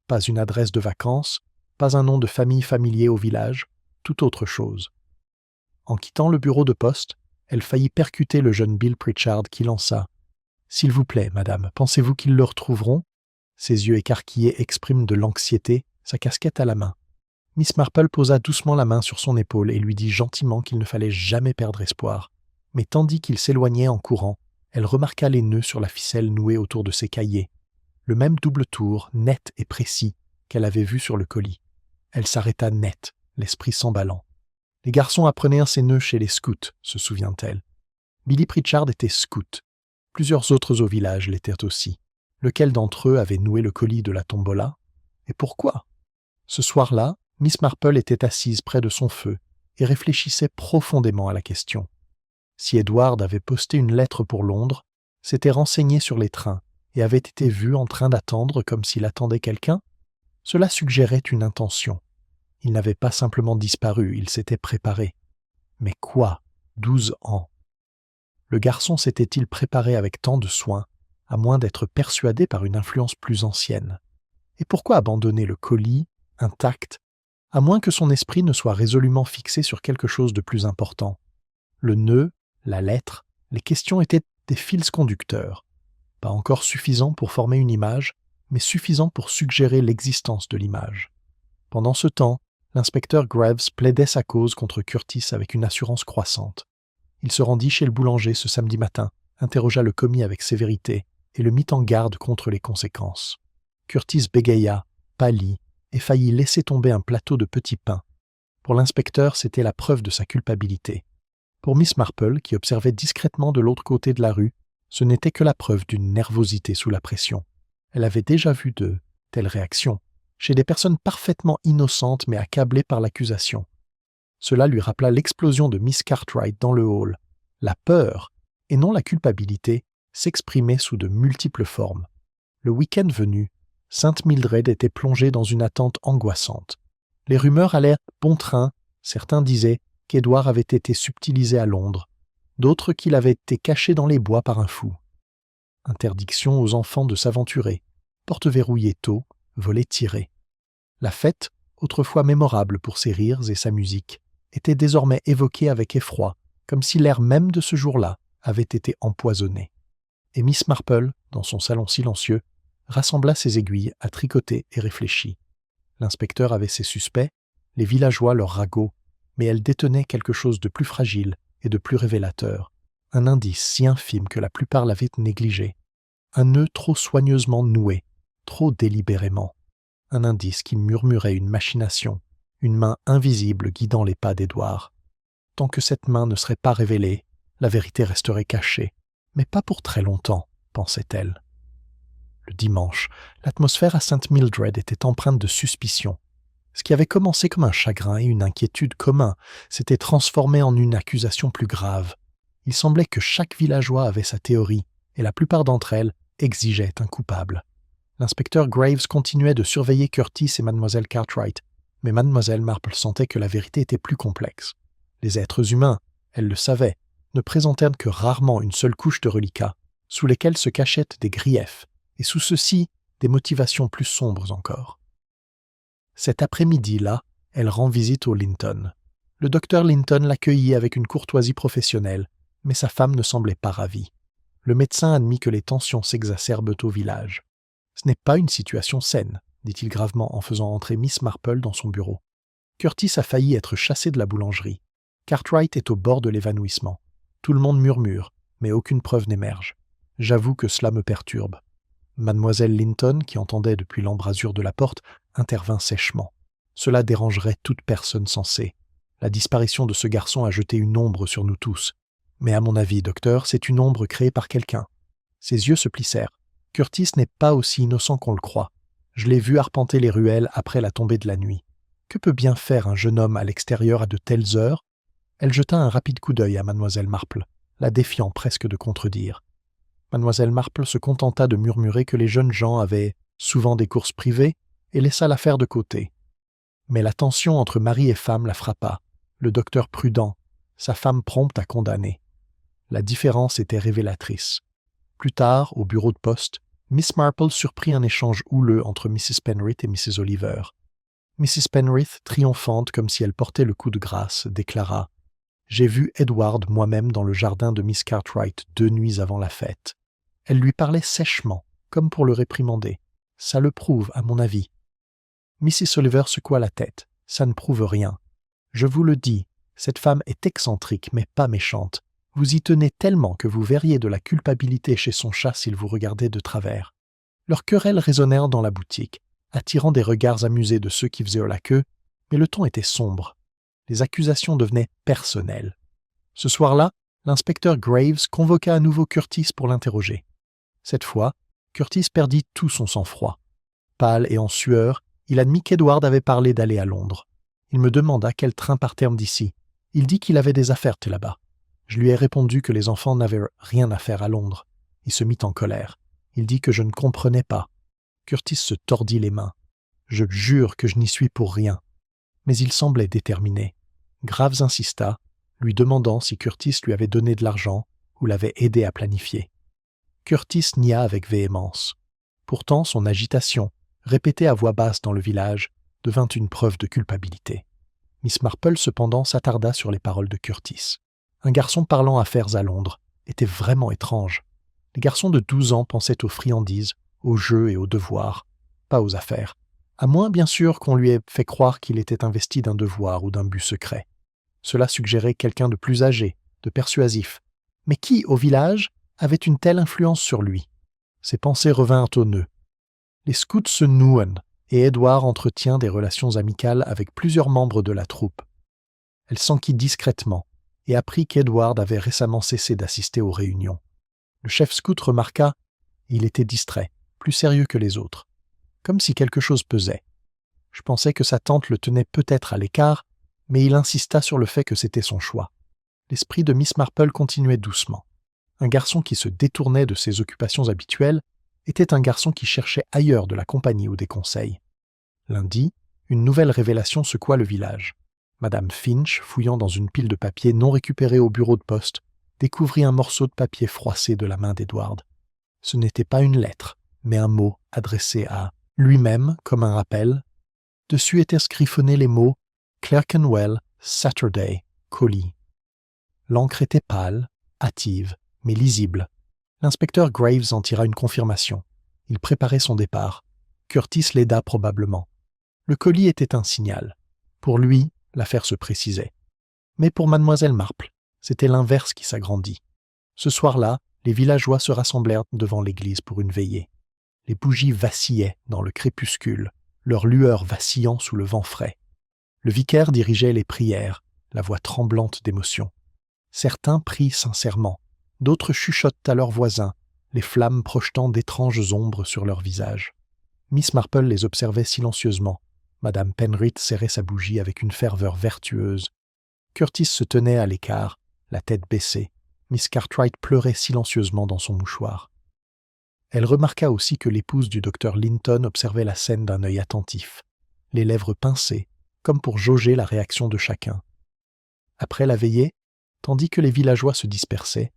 Pas une adresse de vacances, pas un nom de famille familier au village, tout autre chose. En quittant le bureau de poste, elle faillit percuter le jeune Bill Pritchard qui lança « S'il vous plaît, madame, pensez-vous qu'ils le retrouveront ?» Ses yeux écarquillés expriment de l'anxiété, sa casquette à la main. Miss Marple posa doucement la main sur son épaule et lui dit gentiment qu'il ne fallait jamais perdre espoir. Mais tandis qu'il s'éloignait en courant, elle remarqua les nœuds sur la ficelle nouée autour de ses cahiers. Le même double tour, net et précis, qu'elle avait vu sur le colis. Elle s'arrêta net, l'esprit s'emballant. Les garçons apprenaient ces nœuds chez les scouts, se souvient-elle. Billy Pritchard était scout. Plusieurs autres au village l'étaient aussi. Lequel d'entre eux avait noué le colis de la tombola? Et pourquoi? Ce soir-là, Miss Marple était assise près de son feu et réfléchissait profondément à la question. Si Edward avait posté une lettre pour Londres, s'était renseigné sur les trains et avait été vu en train d'attendre comme s'il attendait quelqu'un, cela suggérait une intention. Il n'avait pas simplement disparu, il s'était préparé. Mais quoi? 12 ans. Le garçon s'était-il préparé avec tant de soin, à moins d'être persuadé par une influence plus ancienne? Et pourquoi abandonner le colis, intact, à moins que son esprit ne soit résolument fixé sur quelque chose de plus important? Le nœud, la lettre, les questions étaient des fils conducteurs, pas encore suffisants pour former une image, mais suffisants pour suggérer l'existence de l'image. Pendant ce temps, l'inspecteur Graves plaidait sa cause contre Curtis avec une assurance croissante. Il se rendit chez le boulanger ce samedi matin, interrogea le commis avec sévérité et le mit en garde contre les conséquences. Curtis bégaya, pâlit et faillit laisser tomber un plateau de petits pains. Pour l'inspecteur, c'était la preuve de sa culpabilité. Pour Miss Marple, qui observait discrètement de l'autre côté de la rue, ce n'était que la preuve d'une nervosité sous la pression. Elle avait déjà vu de telles réactions chez des personnes parfaitement innocentes mais accablées par l'accusation. Cela lui rappela l'explosion de Miss Cartwright dans le hall. La peur, et non la culpabilité, s'exprimait sous de multiples formes. Le week-end venu, Sainte Mildred était plongée dans une attente angoissante. Les rumeurs allèrent bon train, certains disaient qu'Édouard avait été subtilisé à Londres, d'autres qu'il avait été caché dans les bois par un fou. Interdiction aux enfants de s'aventurer, porte verrouillée tôt, volet tiré. La fête, autrefois mémorable pour ses rires et sa musique, était désormais évoquée avec effroi, comme si l'air même de ce jour-là avait été empoisonné. Et Miss Marple, dans son salon silencieux, rassembla ses aiguilles à tricoter et réfléchit. L'inspecteur avait ses suspects, les villageois leurs ragots, mais elle détenait quelque chose de plus fragile et de plus révélateur, un indice si infime que la plupart l'avaient négligé, un nœud trop soigneusement noué, trop délibérément, un indice qui murmurait une machination, une main invisible guidant les pas d'Édouard. Tant que cette main ne serait pas révélée, la vérité resterait cachée, mais pas pour très longtemps, pensait-elle. Le dimanche, l'atmosphère à Sainte Mildred était empreinte de suspicion. Ce qui avait commencé comme un chagrin et une inquiétude communs s'était transformé en une accusation plus grave. Il semblait que chaque villageois avait sa théorie, et la plupart d'entre elles exigeaient un coupable. L'inspecteur Graves continuait de surveiller Curtis et Mademoiselle Cartwright, mais Mademoiselle Marple sentait que la vérité était plus complexe. Les êtres humains, elle le savait, ne présentèrent que rarement une seule couche de reliquats, sous lesquels se cachaient des griefs, et sous ceux-ci, des motivations plus sombres encore. Cet après-midi-là, elle rend visite au Linton. Le docteur Linton l'accueillit avec une courtoisie professionnelle, mais sa femme ne semblait pas ravie. Le médecin admit que les tensions s'exacerbent au village. « Ce n'est pas une situation saine », dit-il gravement en faisant entrer Miss Marple dans son bureau. Curtis a failli être chassé de la boulangerie. Cartwright est au bord de l'évanouissement. Tout le monde murmure, mais aucune preuve n'émerge. J'avoue que cela me perturbe. Mademoiselle Linton, qui entendait depuis l'embrasure de la porte, intervint sèchement. Cela dérangerait toute personne sensée. La disparition de ce garçon a jeté une ombre sur nous tous. Mais à mon avis, docteur, c'est une ombre créée par quelqu'un. Ses yeux se plissèrent. Curtis n'est pas aussi innocent qu'on le croit. Je l'ai vu arpenter les ruelles après la tombée de la nuit. Que peut bien faire un jeune homme à l'extérieur à de telles heures? Elle jeta un rapide coup d'œil à mademoiselle Marple, la défiant presque de contredire. Mademoiselle Marple se contenta de murmurer que les jeunes gens avaient souvent des courses privées et laissa l'affaire de côté. Mais la tension entre mari et femme la frappa. Le docteur prudent, sa femme prompte à condamner. La différence était révélatrice. Plus tard, au bureau de poste, Miss Marple surprit un échange houleux entre Mrs. Penrith et Mrs. Oliver. Mrs. Penrith, triomphante comme si elle portait le coup de grâce, déclara « J'ai vu Edward moi-même dans le jardin de Miss Cartwright 2 nuits avant la fête. Elle lui parlait sèchement, comme pour le réprimander. Ça le prouve, à mon avis. » Mrs. Oliver secoua la tête. « Ça ne prouve rien. Je vous le dis, cette femme est excentrique, mais pas méchante. Vous y tenez tellement que vous verriez de la culpabilité chez son chat s'il vous regardait de travers. » Leurs querelles résonnèrent dans la boutique, attirant des regards amusés de ceux qui faisaient la queue, mais le ton était sombre. Les accusations devenaient personnelles. Ce soir-là, l'inspecteur Graves convoqua à nouveau Curtis pour l'interroger. Cette fois, Curtis perdit tout son sang-froid. Pâle et en sueur, il admit qu'Edward avait parlé d'aller à Londres. Il me demanda quel train partait d'ici. Il dit qu'il avait des affaires là-bas. Je lui ai répondu que les enfants n'avaient rien à faire à Londres. Il se mit en colère. Il dit que je ne comprenais pas. Curtis se tordit les mains. Je jure que je n'y suis pour rien. Mais il semblait déterminé. Graves insista, lui demandant si Curtis lui avait donné de l'argent ou l'avait aidé à planifier. Curtis nia avec véhémence. Pourtant, son agitation, répétée à voix basse dans le village, devint une preuve de culpabilité. Miss Marple, cependant, s'attarda sur les paroles de Curtis. Un garçon parlant affaires à Londres était vraiment étrange. Les garçons de 12 ans pensaient aux friandises, aux jeux et aux devoirs, pas aux affaires. À moins, bien sûr, qu'on lui ait fait croire qu'il était investi d'un devoir ou d'un but secret. Cela suggérait quelqu'un de plus âgé, de persuasif. Mais qui, au village, avait une telle influence sur lui? Ses pensées revinrent au nœud. Les scouts se nouent, et Edward entretient des relations amicales avec plusieurs membres de la troupe. Elle s'enquit discrètement et apprit qu'Edward avait récemment cessé d'assister aux réunions. Le chef scout remarqua, il était distrait, plus sérieux que les autres, comme si quelque chose pesait. Je pensais que sa tante le tenait peut-être à l'écart, mais il insista sur le fait que c'était son choix. L'esprit de Miss Marple continuait doucement. Un garçon qui se détournait de ses occupations habituelles était un garçon qui cherchait ailleurs de la compagnie ou des conseils. Lundi, une nouvelle révélation secoua le village. Madame Finch, fouillant dans une pile de papier non récupérée au bureau de poste, découvrit un morceau de papier froissé de la main d'Edward. Ce n'était pas une lettre, mais un mot adressé à lui-même comme un rappel. Dessus étaient griffonnés les mots « Clerkenwell, Saturday, colis ». L'encre était pâle, hâtive, mais lisible. L'inspecteur Graves en tira une confirmation. Il préparait son départ. Curtis l'aida probablement. Le colis était un signal. Pour lui, l'affaire se précisait. Mais pour mademoiselle Marple, c'était l'inverse qui s'agrandit. Ce soir-là, les villageois se rassemblèrent devant l'église pour une veillée. Les bougies vacillaient dans le crépuscule, leurs lueurs vacillant sous le vent frais. Le vicaire dirigeait les prières, la voix tremblante d'émotion. Certains prient sincèrement, d'autres chuchotent à leurs voisins, les flammes projetant d'étranges ombres sur leurs visages. Miss Marple les observait silencieusement. Madame Penrith serrait sa bougie avec une ferveur vertueuse. Curtis se tenait à l'écart, la tête baissée. Miss Cartwright pleurait silencieusement dans son mouchoir. Elle remarqua aussi que l'épouse du docteur Linton observait la scène d'un œil attentif, les lèvres pincées, comme pour jauger la réaction de chacun. Après la veillée, tandis que les villageois se dispersaient,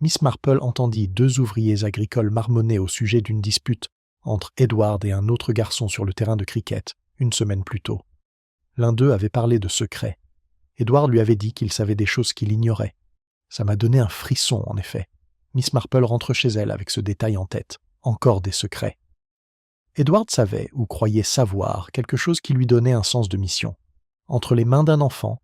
Miss Marple entendit 2 ouvriers agricoles marmonner au sujet d'une dispute entre Edward et un autre garçon sur le terrain de cricket, une semaine plus tôt. L'un d'eux avait parlé de secrets. Edward lui avait dit qu'il savait des choses qu'il ignorait. Ça m'a donné un frisson, en effet. Miss Marple rentre chez elle avec ce détail en tête. Encore des secrets. Edward savait, ou croyait savoir, quelque chose qui lui donnait un sens de mission. Entre les mains d'un enfant,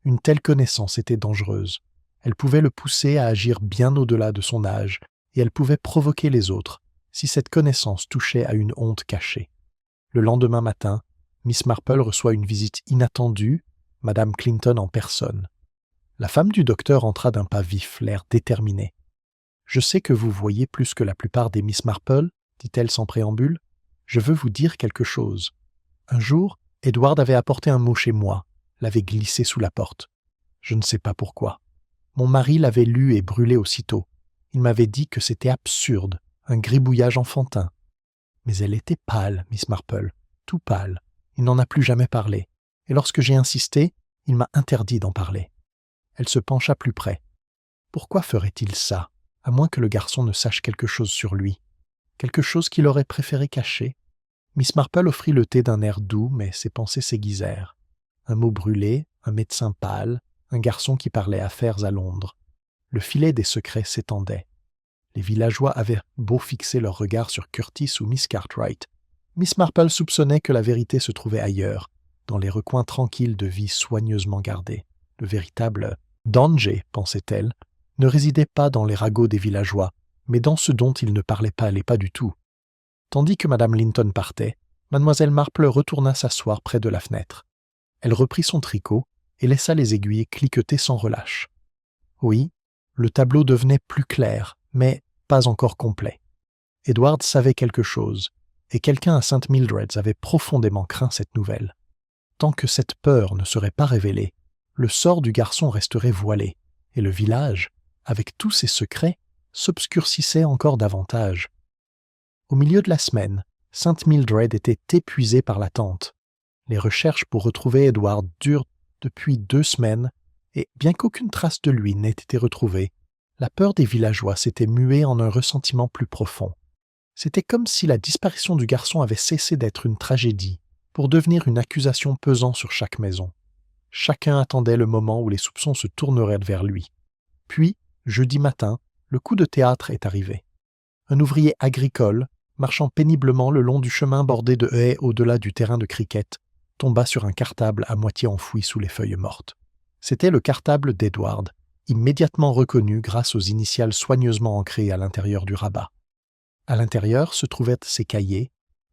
une telle connaissance était dangereuse. Elle pouvait le pousser à agir bien au-delà de son âge, et elle pouvait provoquer les autres, si cette connaissance touchait à une honte cachée. Le lendemain matin, Miss Marple reçoit une visite inattendue, Madame Clinton en personne. La femme du docteur entra d'un pas vif, l'air déterminé. « Je sais que vous voyez plus que la plupart des Miss Marple, dit-elle sans préambule. Je veux vous dire quelque chose. Un jour, Edward avait apporté un mot chez moi, l'avait glissé sous la porte. Je ne sais pas pourquoi. Mon mari l'avait lu et brûlé aussitôt. Il m'avait dit que c'était absurde, un gribouillage enfantin. Mais elle était pâle, Miss Marple, tout pâle. Il n'en a plus jamais parlé. Et lorsque j'ai insisté, il m'a interdit d'en parler. » Elle se pencha plus près. Pourquoi ferait-il ça, à moins que le garçon ne sache quelque chose sur lui? Quelque chose qu'il aurait préféré cacher? Miss Marple offrit le thé d'un air doux, mais ses pensées s'aiguisèrent. Un mot brûlé, un médecin pâle, un garçon qui parlait affaires à Londres. Le filet des secrets s'étendait. Les villageois avaient beau fixer leur regard sur Curtis ou Miss Cartwright. Miss Marple soupçonnait que la vérité se trouvait ailleurs, dans les recoins tranquilles de vie soigneusement gardés. Le véritable danger, pensait-elle, ne résidait pas dans les ragots des villageois, mais dans ce dont ils ne parlaient pas du tout. Tandis que Madame Linton partait, Mademoiselle Marple retourna s'asseoir près de la fenêtre. Elle reprit son tricot et laissa les aiguilles cliqueter sans relâche. Oui, le tableau devenait plus clair, mais pas encore complet. Edward savait quelque chose, et quelqu'un à St. Mildred's avait profondément craint cette nouvelle. Tant que cette peur ne serait pas révélée, le sort du garçon resterait voilé, et le village, avec tous ses secrets, s'obscurcissait encore davantage. Au milieu de la semaine, St. Mildred était épuisée par l'attente. Les recherches pour retrouver Edward durent depuis 2 semaines, et bien qu'aucune trace de lui n'ait été retrouvée, la peur des villageois s'était muée en un ressentiment plus profond. C'était comme si la disparition du garçon avait cessé d'être une tragédie, pour devenir une accusation pesant sur chaque maison. Chacun attendait le moment où les soupçons se tourneraient vers lui. Puis, jeudi matin, le coup de théâtre est arrivé. Un ouvrier agricole, marchant péniblement le long du chemin bordé de haies au-delà du terrain de cricket, tomba sur un cartable à moitié enfoui sous les feuilles mortes. C'était le cartable d'Edward, immédiatement reconnu grâce aux initiales soigneusement ancrées à l'intérieur du rabat. À l'intérieur se trouvaient ses cahiers,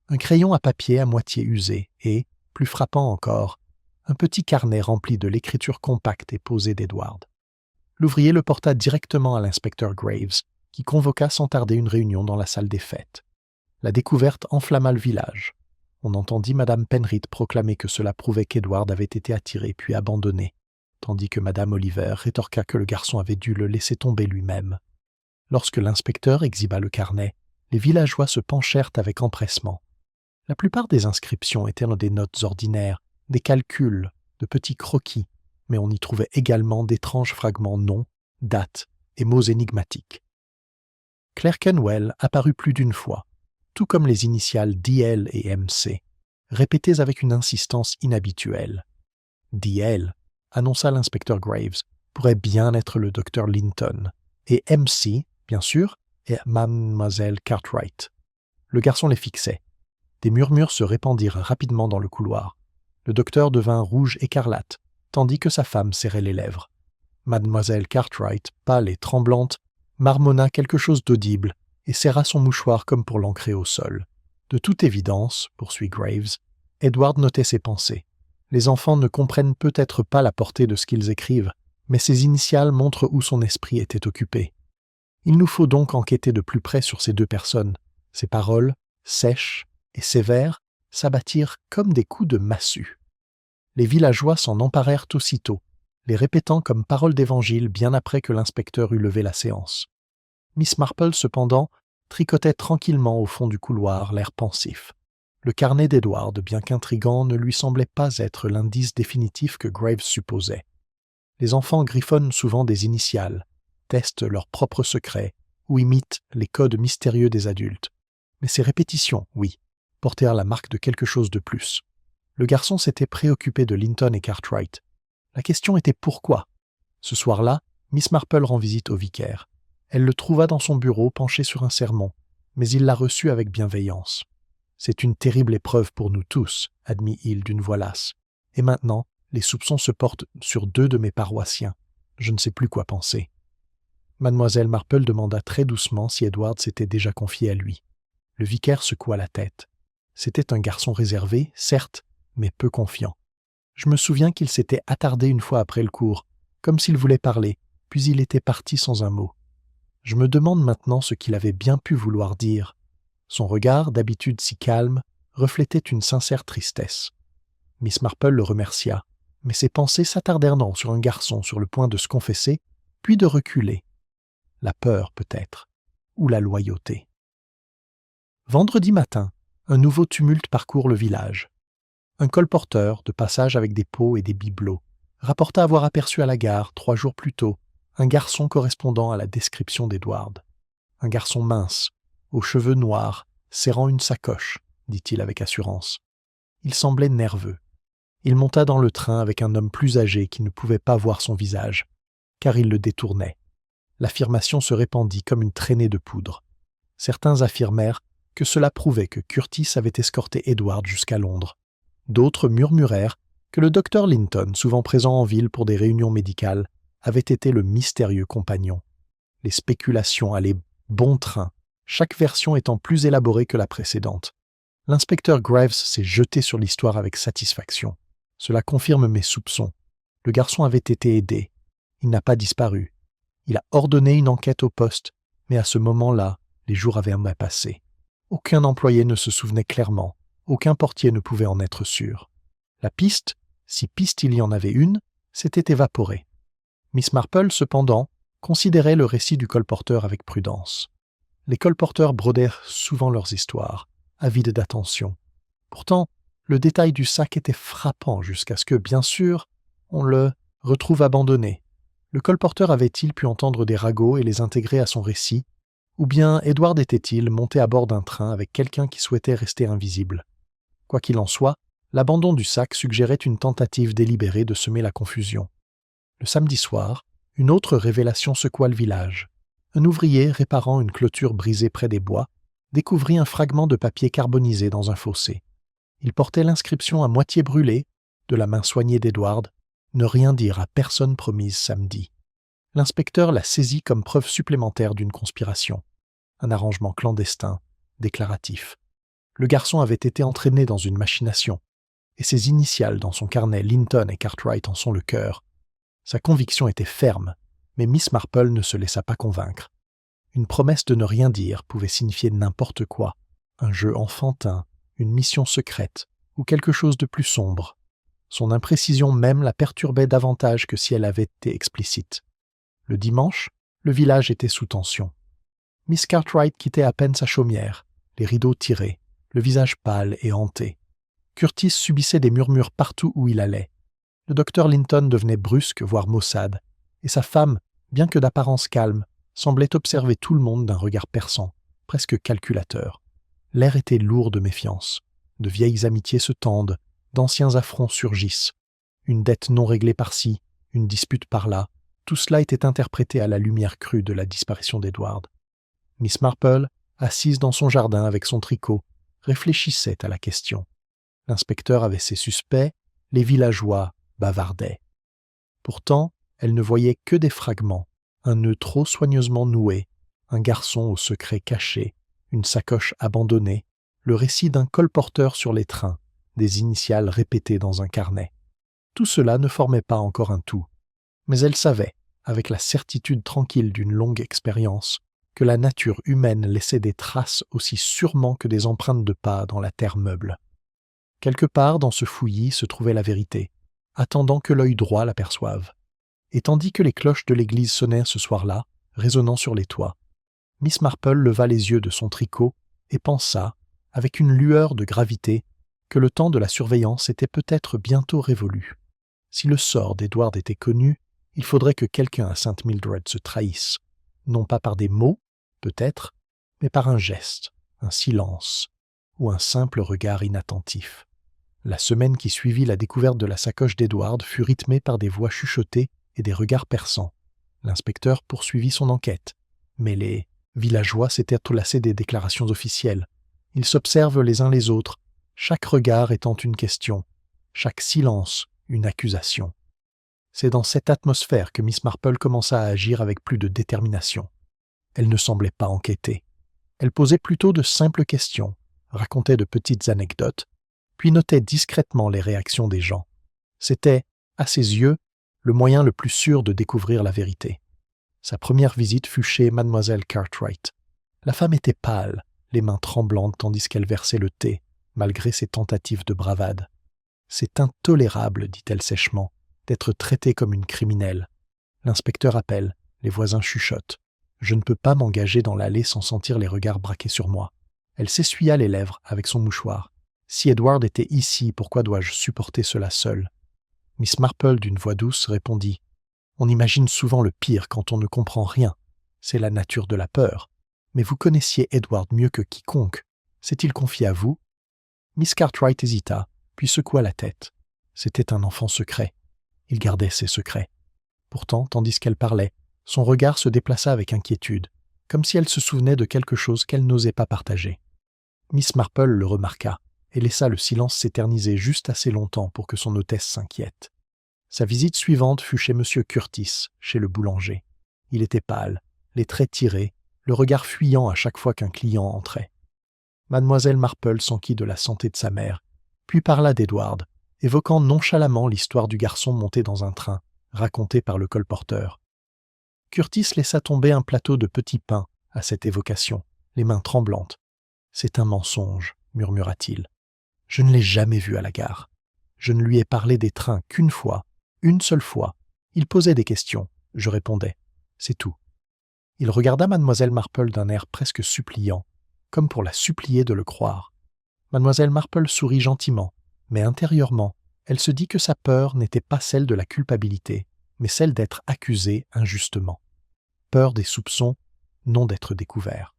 un crayon à papier à moitié usé et, plus frappant encore, un petit carnet rempli de l'écriture compacte et posée d'Edward. L'ouvrier le porta directement à l'inspecteur Graves, qui convoqua sans tarder une réunion dans la salle des fêtes. La découverte enflamma le village. On entendit Madame Penrith proclamer que cela prouvait qu'Edward avait été attiré puis abandonné, tandis que Madame Oliver rétorqua que le garçon avait dû le laisser tomber lui-même. Lorsque l'inspecteur exhiba le carnet, les villageois se penchèrent avec empressement. La plupart des inscriptions étaient des notes ordinaires, des calculs, de petits croquis, mais on y trouvait également d'étranges fragments noms, dates et mots énigmatiques. Clerkenwell apparut plus d'une fois, tout comme les initiales DL et MC, répétées avec une insistance inhabituelle. DL, annonça l'inspecteur Graves, pourrait bien être le docteur Linton, et MC, bien sûr, est Mademoiselle Cartwright. Le garçon les fixait. Des murmures se répandirent rapidement dans le couloir. Le docteur devint rouge écarlate, tandis que sa femme serrait les lèvres. Mademoiselle Cartwright, pâle et tremblante, marmonna quelque chose d'audible et serra son mouchoir comme pour l'ancrer au sol. De toute évidence, poursuit Graves, Edward notait ses pensées. Les enfants ne comprennent peut-être pas la portée de ce qu'ils écrivent, mais ces initiales montrent où son esprit était occupé. Il nous faut donc enquêter de plus près sur ces 2 personnes. Ces paroles, sèches et sévères, s'abattirent comme des coups de massue. Les villageois s'en emparèrent aussitôt, les répétant comme paroles d'évangile bien après que l'inspecteur eut levé la séance. Miss Marple, cependant, tricotait tranquillement au fond du couloir, l'air pensif. Le carnet d'Edward, bien qu'intrigant, ne lui semblait pas être l'indice définitif que Graves supposait. Les enfants griffonnent souvent des initiales, testent leurs propres secrets ou imitent les codes mystérieux des adultes. Mais ces répétitions, oui, portèrent la marque de quelque chose de plus. Le garçon s'était préoccupé de Linton et Cartwright. La question était pourquoi. Ce soir-là, Miss Marple rend visite au vicaire. Elle le trouva dans son bureau penché sur un sermon, mais il la reçut avec bienveillance. « C'est une terrible épreuve pour nous tous », admit-il d'une voix lasse. « Et maintenant, les soupçons se portent sur 2 de mes paroissiens. Je ne sais plus quoi penser. » Mademoiselle Marple demanda très doucement si Edward s'était déjà confié à lui. Le vicaire secoua la tête. C'était un garçon réservé, certes, mais peu confiant. Je me souviens qu'il s'était attardé une fois après le cours, comme s'il voulait parler, puis il était parti sans un mot. Je me demande maintenant ce qu'il avait bien pu vouloir dire. Son regard, d'habitude si calme, reflétait une sincère tristesse. Miss Marple le remercia, mais ses pensées s'attardèrent donc sur un garçon sur le point de se confesser, puis de reculer. La peur, peut-être, ou la loyauté. Vendredi matin, un nouveau tumulte parcourt le village. Un colporteur, de passage avec des pots et des bibelots, rapporta avoir aperçu à la gare, 3 jours plus tôt, un garçon correspondant à la description d'Edward. Un garçon mince, aux cheveux noirs, serrant une sacoche, dit-il avec assurance. Il semblait nerveux. Il monta dans le train avec un homme plus âgé qui ne pouvait pas voir son visage, car il le détournait. L'affirmation se répandit comme une traînée de poudre. Certains affirmèrent que cela prouvait que Curtis avait escorté Edward jusqu'à Londres. D'autres murmurèrent que le docteur Linton, souvent présent en ville pour des réunions médicales, avait été le mystérieux compagnon. Les spéculations allaient bon train, chaque version étant plus élaborée que la précédente. L'inspecteur Graves s'est jeté sur l'histoire avec satisfaction. Cela confirme mes soupçons. Le garçon avait été aidé. Il n'a pas disparu. Il a ordonné une enquête au poste, mais à ce moment-là, les jours avaient passé. Aucun employé ne se souvenait clairement, aucun portier ne pouvait en être sûr. La piste, si piste il y en avait une, s'était évaporée. Miss Marple, cependant, considérait le récit du colporteur avec prudence. Les colporteurs brodèrent souvent leurs histoires, avides d'attention. Pourtant, le détail du sac était frappant jusqu'à ce que, bien sûr, on le retrouve abandonné. Le colporteur avait-il pu entendre des ragots et les intégrer à son récit, ou bien Edward était-il monté à bord d'un train avec quelqu'un qui souhaitait rester invisible? Quoi qu'il en soit, l'abandon du sac suggérait une tentative délibérée de semer la confusion. Le samedi soir, une autre révélation secoua le village. Un ouvrier réparant une clôture brisée près des bois découvrit un fragment de papier carbonisé dans un fossé. Il portait l'inscription à moitié brûlée, de la main soignée d'Edward, « Ne rien dire à personne promise samedi ». L'inspecteur la saisit comme preuve supplémentaire d'une conspiration. Un arrangement clandestin, déclaratif. Le garçon avait été entraîné dans une machination, et ses initiales dans son carnet Linton et Cartwright en sont le cœur. Sa conviction était ferme, mais Miss Marple ne se laissa pas convaincre. Une promesse de ne rien dire pouvait signifier n'importe quoi, un jeu enfantin, une mission secrète, ou quelque chose de plus sombre. Son imprécision même la perturbait davantage que si elle avait été explicite. Le dimanche, le village était sous tension. Miss Cartwright quittait à peine sa chaumière, les rideaux tirés, le visage pâle et hanté. Curtis subissait des murmures partout où il allait. Le docteur Linton devenait brusque, voire maussade, et sa femme, bien que d'apparence calme, semblait observer tout le monde d'un regard perçant, presque calculateur. L'air était lourd de méfiance. De vieilles amitiés se tendent, d'anciens affronts surgissent. Une dette non réglée par-ci, une dispute par-là, tout cela était interprété à la lumière crue de la disparition d'Edward. Miss Marple, assise dans son jardin avec son tricot, réfléchissait à la question. L'inspecteur avait ses suspects, les villageois bavardaient. Pourtant, elle ne voyait que des fragments, un nœud trop soigneusement noué, un garçon au secret caché, une sacoche abandonnée, le récit d'un colporteur sur les trains, des initiales répétées dans un carnet. Tout cela ne formait pas encore un tout. Mais elle savait, avec la certitude tranquille d'une longue expérience, que la nature humaine laissait des traces aussi sûrement que des empreintes de pas dans la terre meuble. Quelque part dans ce fouillis se trouvait la vérité, attendant que l'œil droit l'aperçoive. Et tandis que les cloches de l'église sonnaient ce soir-là, résonnant sur les toits, Miss Marple leva les yeux de son tricot et pensa, avec une lueur de gravité, que le temps de la surveillance était peut-être bientôt révolu. Si le sort d'Edward était connu, il faudrait que quelqu'un à St. Mildred se trahisse, non pas par des mots, peut-être, mais par un geste, un silence ou un simple regard inattentif. La semaine qui suivit la découverte de la sacoche d'Edward fut rythmée par des voix chuchotées et des regards perçants. L'inspecteur poursuivit son enquête, mais les villageois s'étaient lassés des déclarations officielles. Ils s'observent les uns les autres, chaque regard étant une question, chaque silence une accusation. C'est dans cette atmosphère que Miss Marple commença à agir avec plus de détermination. Elle ne semblait pas enquêter. Elle posait plutôt de simples questions, racontait de petites anecdotes, puis notait discrètement les réactions des gens. C'était, à ses yeux, le moyen le plus sûr de découvrir la vérité. Sa première visite fut chez Mademoiselle Cartwright. La femme était pâle, les mains tremblantes tandis qu'elle versait le thé, malgré ses tentatives de bravade. « C'est intolérable, dit-elle sèchement, d'être traitée comme une criminelle. L'inspecteur appelle, les voisins chuchotent. Je ne peux pas m'engager dans l'allée sans sentir les regards braqués sur moi. » Elle s'essuya les lèvres avec son mouchoir. « Si Edward était ici, pourquoi dois-je supporter cela seule ?» Miss Marple, d'une voix douce, répondit « On imagine souvent le pire quand on ne comprend rien. C'est la nature de la peur. Mais vous connaissiez Edward mieux que quiconque. S'est-il confié à vous ?» Miss Cartwright hésita, puis secoua la tête. C'était un enfant secret. Il gardait ses secrets. Pourtant, tandis qu'elle parlait, son regard se déplaça avec inquiétude, comme si elle se souvenait de quelque chose qu'elle n'osait pas partager. Miss Marple le remarqua et laissa le silence s'éterniser juste assez longtemps pour que son hôtesse s'inquiète. Sa visite suivante fut chez M. Curtis, chez le boulanger. Il était pâle, les traits tirés, le regard fuyant à chaque fois qu'un client entrait. Mademoiselle Marple s'enquit de la santé de sa mère, puis parla d'Edward, évoquant nonchalamment l'histoire du garçon monté dans un train, raconté par le colporteur. Curtis laissa tomber un plateau de petits pains à cette évocation, les mains tremblantes. « C'est un mensonge, » murmura-t-il. « Je ne l'ai jamais vu à la gare. Je ne lui ai parlé des trains qu'une fois, une seule fois. Il posait des questions, je répondais. C'est tout. » Il regarda Mademoiselle Marple d'un air presque suppliant, comme pour la supplier de le croire. Mademoiselle Marple sourit gentiment, mais intérieurement, elle se dit que sa peur n'était pas celle de la culpabilité, mais celle d'être accusée injustement. Peur des soupçons, non d'être découvert.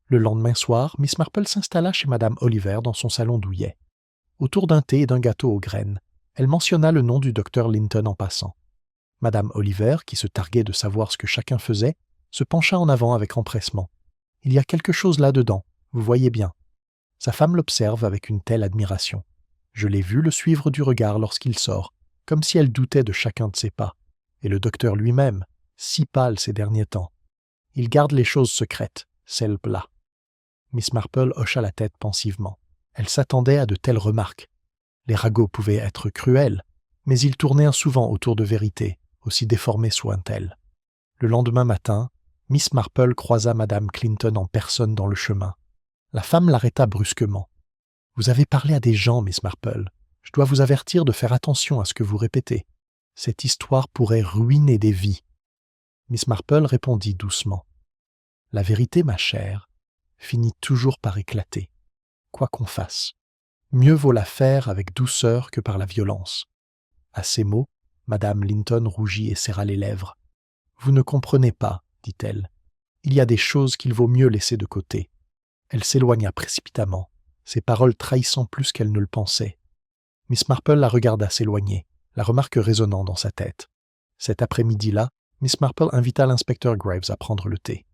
Le lendemain soir, Miss Marple s'installa chez Madame Oliver dans son salon douillet. Autour d'un thé et d'un gâteau aux graines, elle mentionna le nom du docteur Linton en passant. Madame Oliver, qui se targuait de savoir ce que chacun faisait, se pencha en avant avec empressement. « Il y a quelque chose là-dedans, vous voyez bien. » Sa femme l'observe avec une telle admiration. Je l'ai vu le suivre du regard lorsqu'il sort, comme si elle doutait de chacun de ses pas. Et le docteur lui-même, si pâle ces derniers temps. Il garde les choses secrètes, celles-là. Miss Marple hocha la tête pensivement. Elle s'attendait à de telles remarques. Les ragots pouvaient être cruels, mais ils tournaient souvent autour de vérités, aussi déformées soient-elles. Le lendemain matin, Miss Marple croisa Madame Clinton en personne dans le chemin. La femme l'arrêta brusquement. « Vous avez parlé à des gens, Miss Marple. Je dois vous avertir de faire attention à ce que vous répétez. Cette histoire pourrait ruiner des vies. » Miss Marple répondit doucement. « La vérité, ma chère, finit toujours par éclater, quoi qu'on fasse. Mieux vaut la faire avec douceur que par la violence. » À ces mots, Madame Linton rougit et serra les lèvres. « Vous ne comprenez pas, dit-elle. Il y a des choses qu'il vaut mieux laisser de côté. » Elle s'éloigna précipitamment, ses paroles trahissant plus qu'elle ne le pensait. Miss Marple la regarda s'éloigner, la remarque résonnant dans sa tête. Cet après-midi-là, Miss Marple invita l'inspecteur Graves à prendre le thé.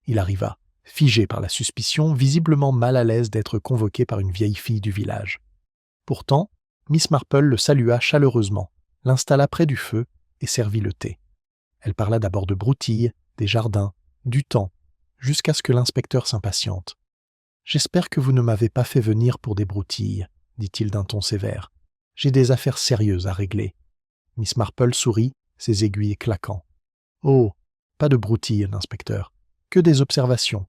Il arriva, figé par la suspicion, visiblement mal à l'aise d'être convoqué par une vieille fille du village. Pourtant, Miss Marple le salua chaleureusement, l'installa près du feu et servit le thé. Elle parla d'abord de broutilles, des jardins, du temps, jusqu'à ce que l'inspecteur s'impatiente. « J'espère que vous ne m'avez pas fait venir pour des broutilles, » dit-il d'un ton sévère. « J'ai des affaires sérieuses à régler. » Miss Marple sourit, ses aiguilles claquant. « Oh, pas de broutilles, l'inspecteur. Que des observations.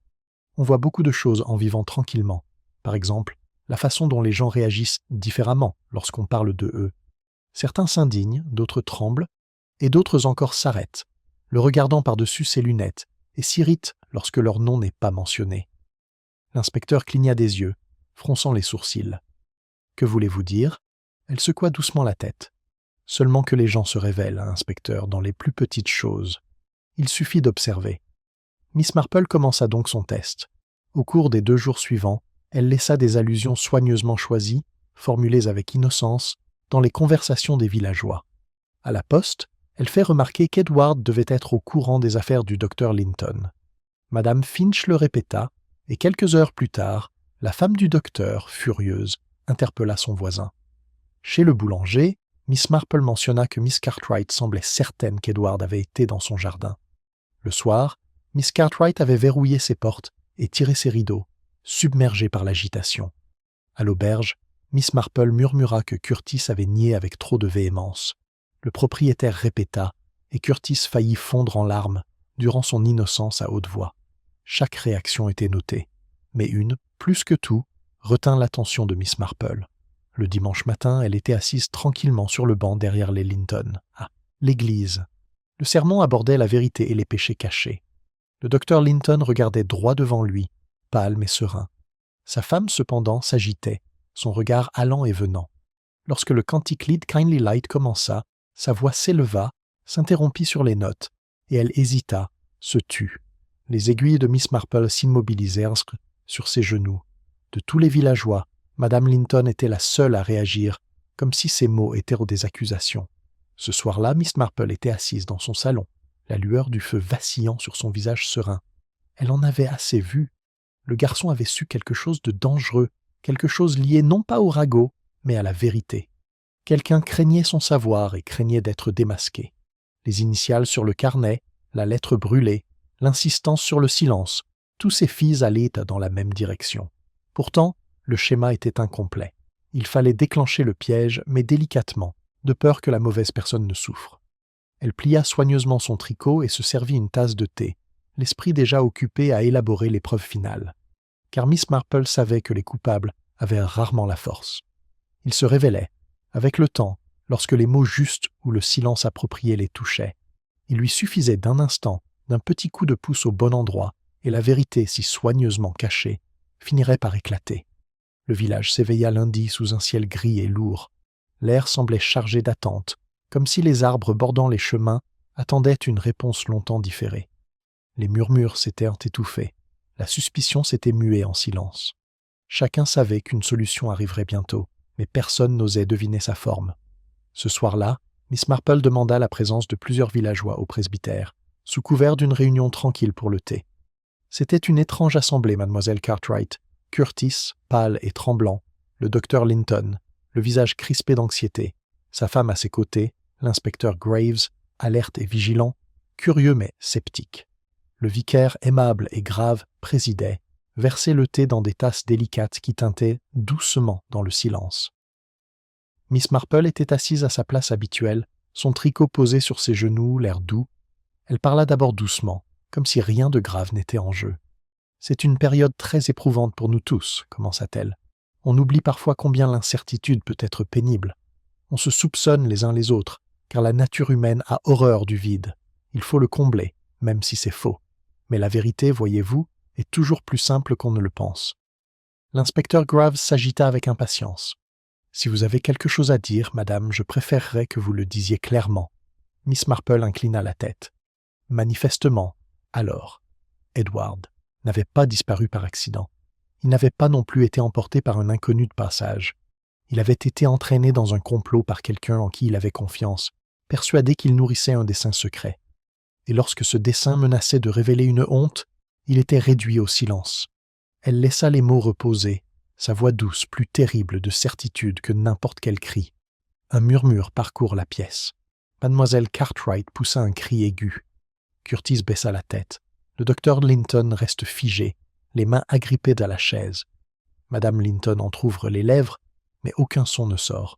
On voit beaucoup de choses en vivant tranquillement. Par exemple, la façon dont les gens réagissent différemment lorsqu'on parle de eux. Certains s'indignent, d'autres tremblent, et d'autres encore s'arrêtent, le regardant par-dessus ses lunettes, et s'irritent lorsque leur nom n'est pas mentionné. » L'inspecteur cligna des yeux, fronçant les sourcils. « Que voulez-vous dire ?» Elle secoua doucement la tête. « Seulement que les gens se révèlent, inspecteur, dans les plus petites choses. Il suffit d'observer. » Miss Marple commença donc son test. Au cours des 2 jours suivants, elle laissa des allusions soigneusement choisies, formulées avec innocence, dans les conversations des villageois. À la poste, elle fait remarquer qu'Edward devait être au courant des affaires du docteur Linton. Madame Finch le répéta, et quelques heures plus tard, la femme du docteur, furieuse, interpella son voisin. Chez le boulanger, Miss Marple mentionna que Miss Cartwright semblait certaine qu'Edward avait été dans son jardin. Le soir, Miss Cartwright avait verrouillé ses portes et tiré ses rideaux, submergée par l'agitation. À l'auberge, Miss Marple murmura que Curtis avait nié avec trop de véhémence. Le propriétaire répéta, et Curtis faillit fondre en larmes durant son innocence à haute voix. Chaque réaction était notée, mais une, plus que tout, retint l'attention de Miss Marple. Le dimanche matin, elle était assise tranquillement sur le banc derrière les Linton. Ah, l'église. Le sermon abordait la vérité et les péchés cachés. Le docteur Linton regardait droit devant lui, pâle mais serein. Sa femme, cependant, s'agitait, son regard allant et venant. Lorsque le cantique Lead Kindly Light commença, sa voix s'éleva, s'interrompit sur les notes, et elle hésita, se tut. Les aiguilles de Miss Marple s'immobilisèrent sur ses genoux. De tous les villageois, Madame Linton était la seule à réagir, comme si ses mots étaient des accusations. Ce soir-là, Miss Marple était assise dans son salon, la lueur du feu vacillant sur son visage serein. Elle en avait assez vu. Le garçon avait su quelque chose de dangereux, quelque chose lié non pas au ragot, mais à la vérité. Quelqu'un craignait son savoir et craignait d'être démasqué. Les initiales sur le carnet, la lettre brûlée, l'insistance sur le silence, tous ces fils allaient dans la même direction. Pourtant, le schéma était incomplet. Il fallait déclencher le piège, mais délicatement, de peur que la mauvaise personne ne souffre. Elle plia soigneusement son tricot et se servit une tasse de thé, l'esprit déjà occupé à élaborer l'épreuve finale. Car Miss Marple savait que les coupables avaient rarement la force. Ils se révélaient, avec le temps, lorsque les mots justes ou le silence approprié les touchaient. Il lui suffisait d'un instant, d'un petit coup de pouce au bon endroit, et la vérité si soigneusement cachée finirait par éclater. Le village s'éveilla lundi sous un ciel gris et lourd. L'air semblait chargé d'attente, comme si les arbres bordant les chemins attendaient une réponse longtemps différée. Les murmures s'étaient étouffés, la suspicion s'était muée en silence. Chacun savait qu'une solution arriverait bientôt, mais personne n'osait deviner sa forme. Ce soir-là, Miss Marple demanda la présence de plusieurs villageois au presbytère, sous couvert d'une réunion tranquille pour le thé. C'était une étrange assemblée, mademoiselle Cartwright. Curtis, pâle et tremblant, le docteur Linton, le visage crispé d'anxiété, sa femme à ses côtés, l'inspecteur Graves, alerte et vigilant, curieux mais sceptique. Le vicaire, aimable et grave, présidait, versait le thé dans des tasses délicates qui tintaient doucement dans le silence. Miss Marple était assise à sa place habituelle, son tricot posé sur ses genoux, l'air doux. Elle parla d'abord doucement, comme si rien de grave n'était en jeu. « C'est une période très éprouvante pour nous tous, commença-t-elle. On oublie parfois combien l'incertitude peut être pénible. On se soupçonne les uns les autres, car la nature humaine a horreur du vide. Il faut le combler, même si c'est faux. Mais la vérité, voyez-vous, est toujours plus simple qu'on ne le pense. » L'inspecteur Graves s'agita avec impatience. « Si vous avez quelque chose à dire, madame, je préférerais que vous le disiez clairement. » Miss Marple inclina la tête. Manifestement, alors, Edward n'avait pas disparu par accident. Il n'avait pas non plus été emporté par un inconnu de passage. Il avait été entraîné dans un complot par quelqu'un en qui il avait confiance, persuadé qu'il nourrissait un dessein secret. Et lorsque ce dessein menaçait de révéler une honte, il était réduit au silence. Elle laissa les mots reposer, sa voix douce, plus terrible de certitude que n'importe quel cri. Un murmure parcourt la pièce. Mademoiselle Cartwright poussa un cri aigu. Curtis baissa la tête. Le docteur Linton reste figé, les mains agrippées à la chaise. Madame Linton entr'ouvre les lèvres, mais aucun son ne sort.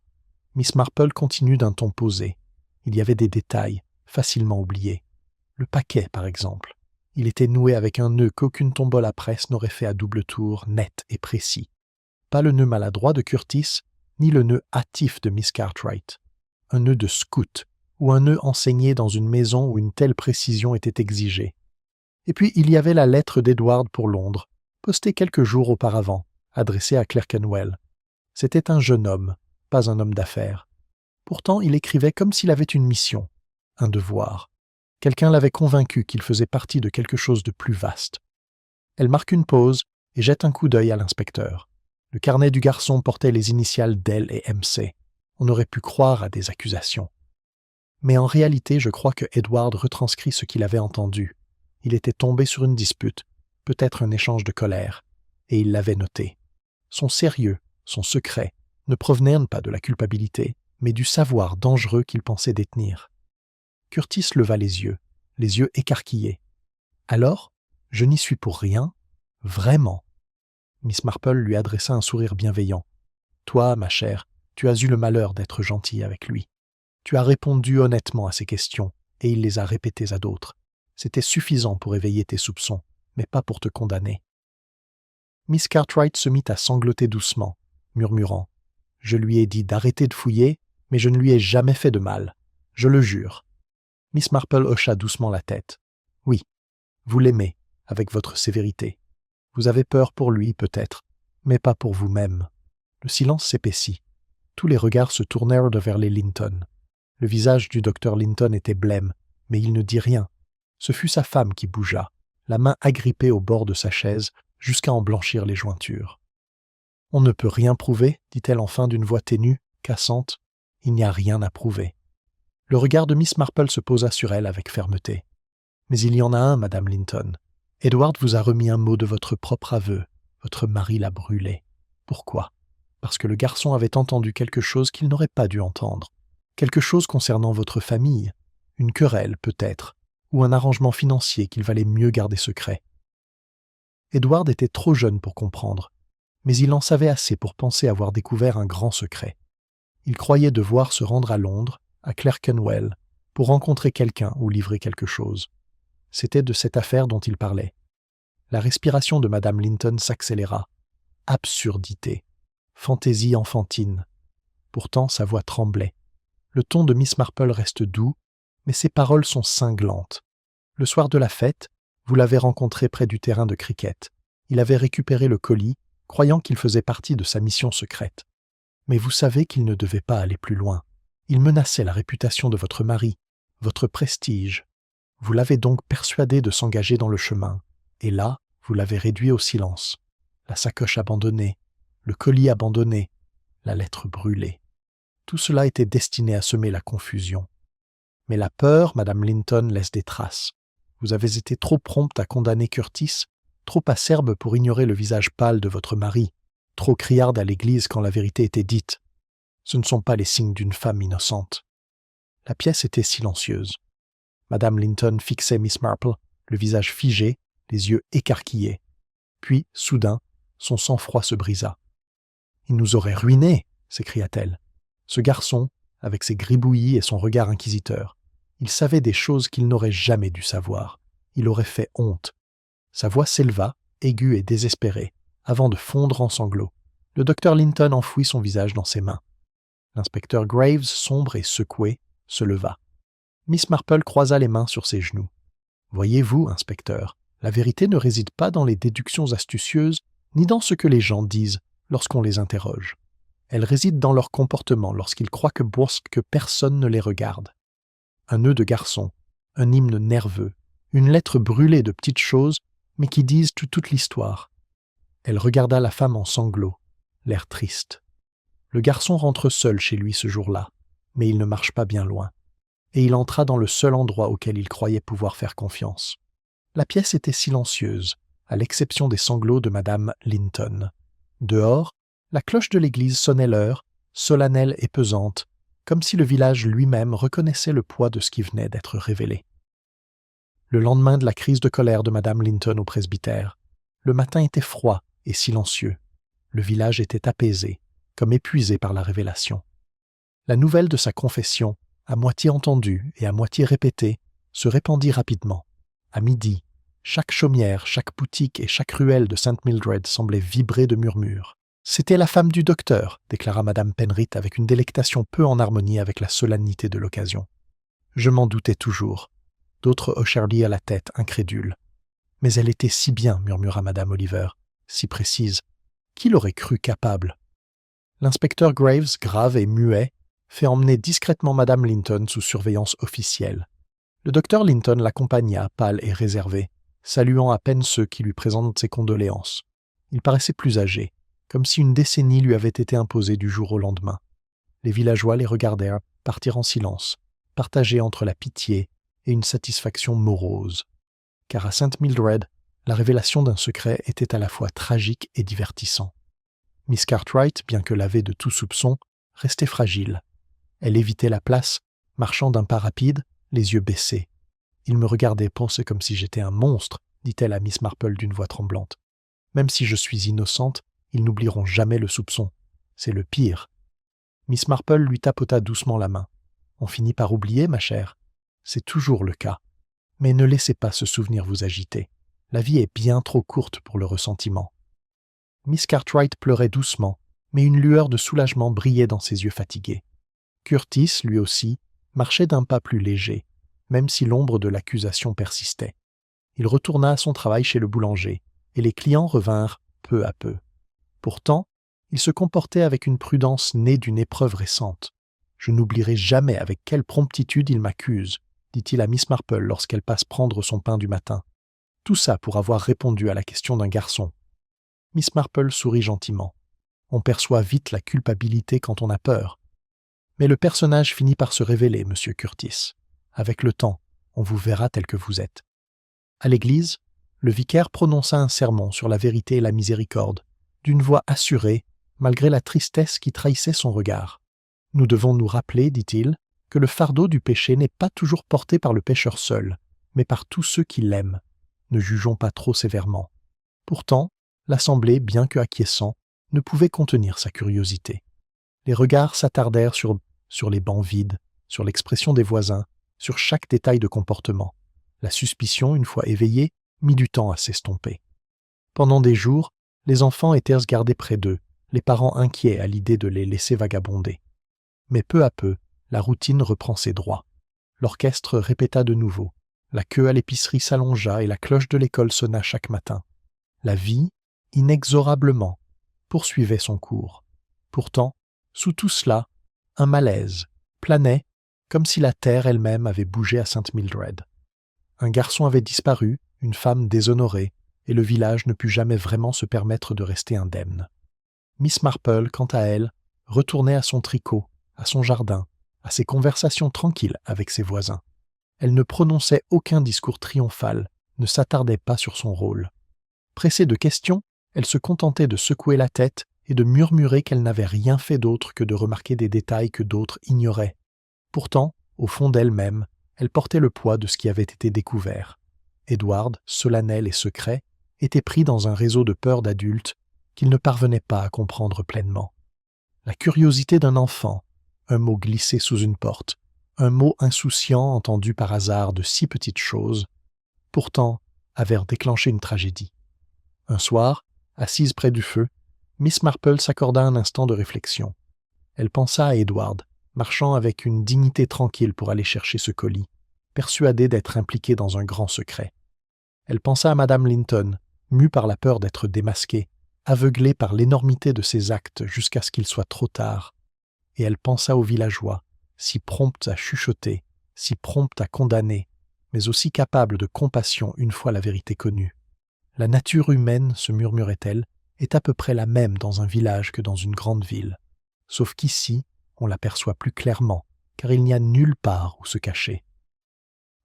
Miss Marple continue d'un ton posé. Il y avait des détails, facilement oubliés. Le paquet, par exemple. Il était noué avec un nœud qu'aucune tombole à presse n'aurait fait à double tour, net et précis. Pas le nœud maladroit de Curtis, ni le nœud hâtif de Miss Cartwright. Un nœud de scout, ou un nœud enseigné dans une maison où une telle précision était exigée. Et puis il y avait la lettre d'Edward pour Londres, postée quelques jours auparavant, adressée à Clerkenwell. C'était un jeune homme, pas un homme d'affaires. Pourtant il écrivait comme s'il avait une mission, un devoir. Quelqu'un l'avait convaincu qu'il faisait partie de quelque chose de plus vaste. Elle marque une pause, et jette un coup d'œil à l'inspecteur. Le carnet du garçon portait les initiales d'L et MC. On aurait pu croire à des accusations. Mais en réalité, je crois que Edward retranscrit ce qu'il avait entendu. Il était tombé sur une dispute, peut-être un échange de colère, et il l'avait noté. Son sérieux, son secret, ne provenaient pas de la culpabilité, mais du savoir dangereux qu'il pensait détenir. Curtis leva les yeux écarquillés. « Alors, je n'y suis pour rien, vraiment. » Miss Marple lui adressa un sourire bienveillant. « Toi, ma chère, tu as eu le malheur d'être gentille avec lui. Tu as répondu honnêtement à ses questions, et il les a répétées à d'autres. C'était suffisant pour éveiller tes soupçons, mais pas pour te condamner. » Miss Cartwright se mit à sangloter doucement, murmurant « Je lui ai dit d'arrêter de fouiller, mais je ne lui ai jamais fait de mal. Je le jure. » Miss Marple hocha doucement la tête. « Oui, vous l'aimez, avec votre sévérité. Vous avez peur pour lui, peut-être, mais pas pour vous-même. » Le silence s'épaissit. Tous les regards se tournèrent vers les Linton. Le visage du docteur Linton était blême, mais il ne dit rien. Ce fut sa femme qui bougea, la main agrippée au bord de sa chaise, jusqu'à en blanchir les jointures. « On ne peut rien prouver, dit-elle enfin d'une voix ténue, cassante. « Il n'y a rien à prouver. » Le regard de Miss Marple se posa sur elle avec fermeté. « Mais il y en a un, Madame Linton. Edward vous a remis un mot de votre propre aveu. Votre mari l'a brûlé. Pourquoi ? Parce que le garçon avait entendu quelque chose qu'il n'aurait pas dû entendre. Quelque chose concernant votre famille. Une querelle, peut-être, ou un arrangement financier qu'il valait mieux garder secret. Edward était trop jeune pour comprendre, mais il en savait assez pour penser avoir découvert un grand secret. Il croyait devoir se rendre à Londres, à Clerkenwell, pour rencontrer quelqu'un ou livrer quelque chose. C'était de cette affaire dont il parlait. La respiration de Madame Linton s'accéléra. Absurdité. Fantaisie enfantine. Pourtant, sa voix tremblait. Le ton de Miss Marple reste doux, mais ses paroles sont cinglantes. Le soir de la fête, vous l'avez rencontré près du terrain de cricket. Il avait récupéré le colis, croyant qu'il faisait partie de sa mission secrète. Mais vous savez qu'il ne devait pas aller plus loin. Il menaçait la réputation de votre mari, votre prestige. Vous l'avez donc persuadé de s'engager dans le chemin, et là, vous l'avez réduit au silence. La sacoche abandonnée, le colis abandonné, la lettre brûlée. Tout cela était destiné à semer la confusion. Mais la peur, Madame Linton, laisse des traces. Vous avez été trop prompte à condamner Curtis, trop acerbe pour ignorer le visage pâle de votre mari, trop criarde à l'église quand la vérité était dite. Ce ne sont pas les signes d'une femme innocente. La pièce était silencieuse. Madame Linton fixait Miss Marple, le visage figé, les yeux écarquillés. Puis, soudain, son sang-froid se brisa. « Il nous aurait ruinés !» s'écria-t-elle. Ce garçon, avec ses gribouillis et son regard inquisiteur, il savait des choses qu'il n'aurait jamais dû savoir. Il aurait fait honte. Sa voix s'éleva, aiguë et désespérée, avant de fondre en sanglots. Le docteur Linton enfouit son visage dans ses mains. L'inspecteur Graves, sombre et secoué, se leva. Miss Marple croisa les mains sur ses genoux. « Voyez-vous, inspecteur, la vérité ne réside pas dans les déductions astucieuses, ni dans ce que les gens disent lorsqu'on les interroge. Elle réside dans leur comportement lorsqu'ils croient que personne ne les regarde. Un nœud de garçon, un hymne nerveux, une lettre brûlée de petites choses, mais qui disent toute l'histoire. » Elle regarda la femme en sanglots, l'air triste. Le garçon rentre seul chez lui ce jour-là, mais il ne marche pas bien loin. Et il entra dans le seul endroit auquel il croyait pouvoir faire confiance. La pièce était silencieuse, à l'exception des sanglots de Madame Linton. Dehors, la cloche de l'église sonnait l'heure, solennelle et pesante, comme si le village lui-même reconnaissait le poids de ce qui venait d'être révélé. Le lendemain de la crise de colère de Madame Linton au presbytère, le matin était froid et silencieux. Le village était apaisé, comme épuisé par la révélation. La nouvelle de sa confession, à moitié entendue et à moitié répétée, se répandit rapidement. À midi, chaque chaumière, chaque boutique et chaque ruelle de St. Mildred semblait vibrer de murmures. « C'était la femme du docteur », déclara Madame Penrith avec une délectation peu en harmonie avec la solennité de l'occasion. « Je m'en doutais toujours. » D'autres hochèrent à la tête, incrédules. « Mais elle était si bien, » murmura Madame Oliver, « si précise. Qui l'aurait cru capable ?» L'inspecteur Graves, grave et muet, fait emmener discrètement Madame Linton sous surveillance officielle. Le docteur Linton l'accompagna, pâle et réservé, saluant à peine ceux qui lui présentent ses condoléances. Il paraissait plus âgé, comme si une décennie lui avait été imposée du jour au lendemain. Les villageois les regardèrent partir en silence, partagés entre la pitié et une satisfaction morose. Car à St. Mildred, la révélation d'un secret était à la fois tragique et divertissant. Miss Cartwright, bien que lavée de tout soupçon, restait fragile. Elle évitait la place, marchant d'un pas rapide, les yeux baissés. « Il me regardait penser comme si j'étais un monstre », dit-elle à Miss Marple d'une voix tremblante. « Même si je suis innocente, ils n'oublieront jamais le soupçon. C'est le pire. » Miss Marple lui tapota doucement la main. « On finit par oublier, ma chère. C'est toujours le cas. Mais ne laissez pas ce souvenir vous agiter. La vie est bien trop courte pour le ressentiment. » Miss Cartwright pleurait doucement, mais une lueur de soulagement brillait dans ses yeux fatigués. Curtis, lui aussi, marchait d'un pas plus léger, même si l'ombre de l'accusation persistait. Il retourna à son travail chez le boulanger, et les clients revinrent peu à peu. Pourtant, il se comportait avec une prudence née d'une épreuve récente. « Je n'oublierai jamais avec quelle promptitude il m'accuse, » dit-il à Miss Marple lorsqu'elle passe prendre son pain du matin. « Tout ça pour avoir répondu à la question d'un garçon. » Miss Marple sourit gentiment. On perçoit vite la culpabilité quand on a peur. Mais le personnage finit par se révéler, monsieur Curtis. Avec le temps, on vous verra tel que vous êtes. À l'église, le vicaire prononça un sermon sur la vérité et la miséricorde, d'une voix assurée, malgré la tristesse qui trahissait son regard. Nous devons nous rappeler, dit-il, que le fardeau du péché n'est pas toujours porté par le pécheur seul, mais par tous ceux qui l'aiment. Ne jugeons pas trop sévèrement. Pourtant, l'assemblée, bien que acquiesçant, ne pouvait contenir sa curiosité. Les regards s'attardèrent sur les bancs vides, sur l'expression des voisins, sur chaque détail de comportement. La suspicion, une fois éveillée, mit du temps à s'estomper. Pendant des jours, les enfants étaient gardés près d'eux, les parents inquiets à l'idée de les laisser vagabonder. Mais peu à peu, la routine reprend ses droits. L'orchestre répéta de nouveau. La queue à l'épicerie s'allongea et la cloche de l'école sonna chaque matin. La vie, inexorablement, poursuivait son cours. Pourtant, sous tout cela, un malaise planait comme si la terre elle-même avait bougé à St. Mildred. Un garçon avait disparu, une femme déshonorée, et le village ne put jamais vraiment se permettre de rester indemne. Miss Marple, quant à elle, retournait à son tricot, à son jardin, à ses conversations tranquilles avec ses voisins. Elle ne prononçait aucun discours triomphal, ne s'attardait pas sur son rôle. Pressée de questions, elle se contentait de secouer la tête et de murmurer qu'elle n'avait rien fait d'autre que de remarquer des détails que d'autres ignoraient. Pourtant, au fond d'elle-même, elle portait le poids de ce qui avait été découvert. Edward, solennel et secret, était pris dans un réseau de peurs d'adultes qu'il ne parvenait pas à comprendre pleinement. La curiosité d'un enfant, un mot glissé sous une porte, un mot insouciant entendu par hasard de si petites choses, pourtant avaient déclenché une tragédie. Un soir, assise près du feu, Miss Marple s'accorda un instant de réflexion. Elle pensa à Edward, marchant avec une dignité tranquille pour aller chercher ce colis, persuadée d'être impliquée dans un grand secret. Elle pensa à Madame Linton, mue par la peur d'être démasquée, aveuglée par l'énormité de ses actes jusqu'à ce qu'il soit trop tard. Et elle pensa aux villageois, si prompts à chuchoter, si prompts à condamner, mais aussi capables de compassion une fois la vérité connue. La nature humaine, se murmurait-elle, est à peu près la même dans un village que dans une grande ville, sauf qu'ici, on l'aperçoit plus clairement, car il n'y a nulle part où se cacher.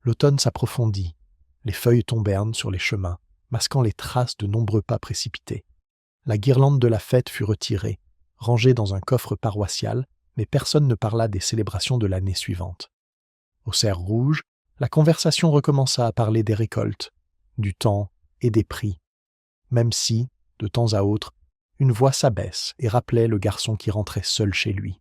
L'automne s'approfondit, les feuilles tombèrent sur les chemins, masquant les traces de nombreux pas précipités. La guirlande de la fête fut retirée, rangée dans un coffre paroissial, mais personne ne parla des célébrations de l'année suivante. Au cerf rouge, la conversation recommença à parler des récoltes, du temps et des prix, même si, de temps à autre, une voix s'abaisse et rappelait le garçon qui rentrait seul chez lui.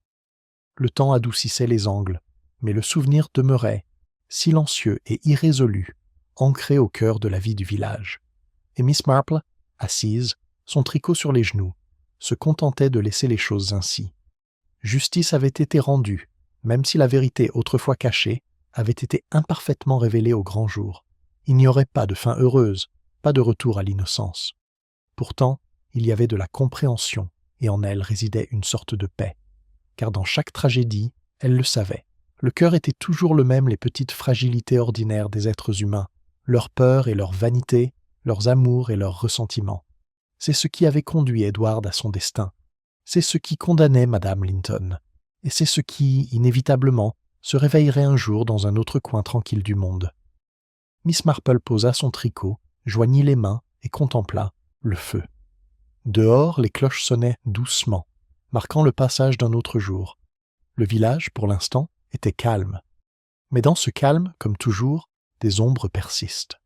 Le temps adoucissait les angles, mais le souvenir demeurait, silencieux et irrésolu, ancré au cœur de la vie du village. Et Miss Marple, assise, son tricot sur les genoux, se contentait de laisser les choses ainsi. Justice avait été rendue, même si la vérité autrefois cachée avait été imparfaitement révélée au grand jour. Il n'y aurait pas de fin heureuse, pas de retour à l'innocence. Pourtant, il y avait de la compréhension, et en elle résidait une sorte de paix. Car dans chaque tragédie, elle le savait, le cœur était toujours le même les petites fragilités ordinaires des êtres humains, leurs peurs et leurs vanités, leurs amours et leurs ressentiments. C'est ce qui avait conduit Edward à son destin. C'est ce qui condamnait Madame Linton. Et c'est ce qui, inévitablement, se réveillerait un jour dans un autre coin tranquille du monde. Miss Marple posa son tricot, joignit les mains et contempla le feu. Dehors, les cloches sonnaient doucement, marquant le passage d'un autre jour. Le village, pour l'instant, était calme. Mais dans ce calme, comme toujours, des ombres persistent.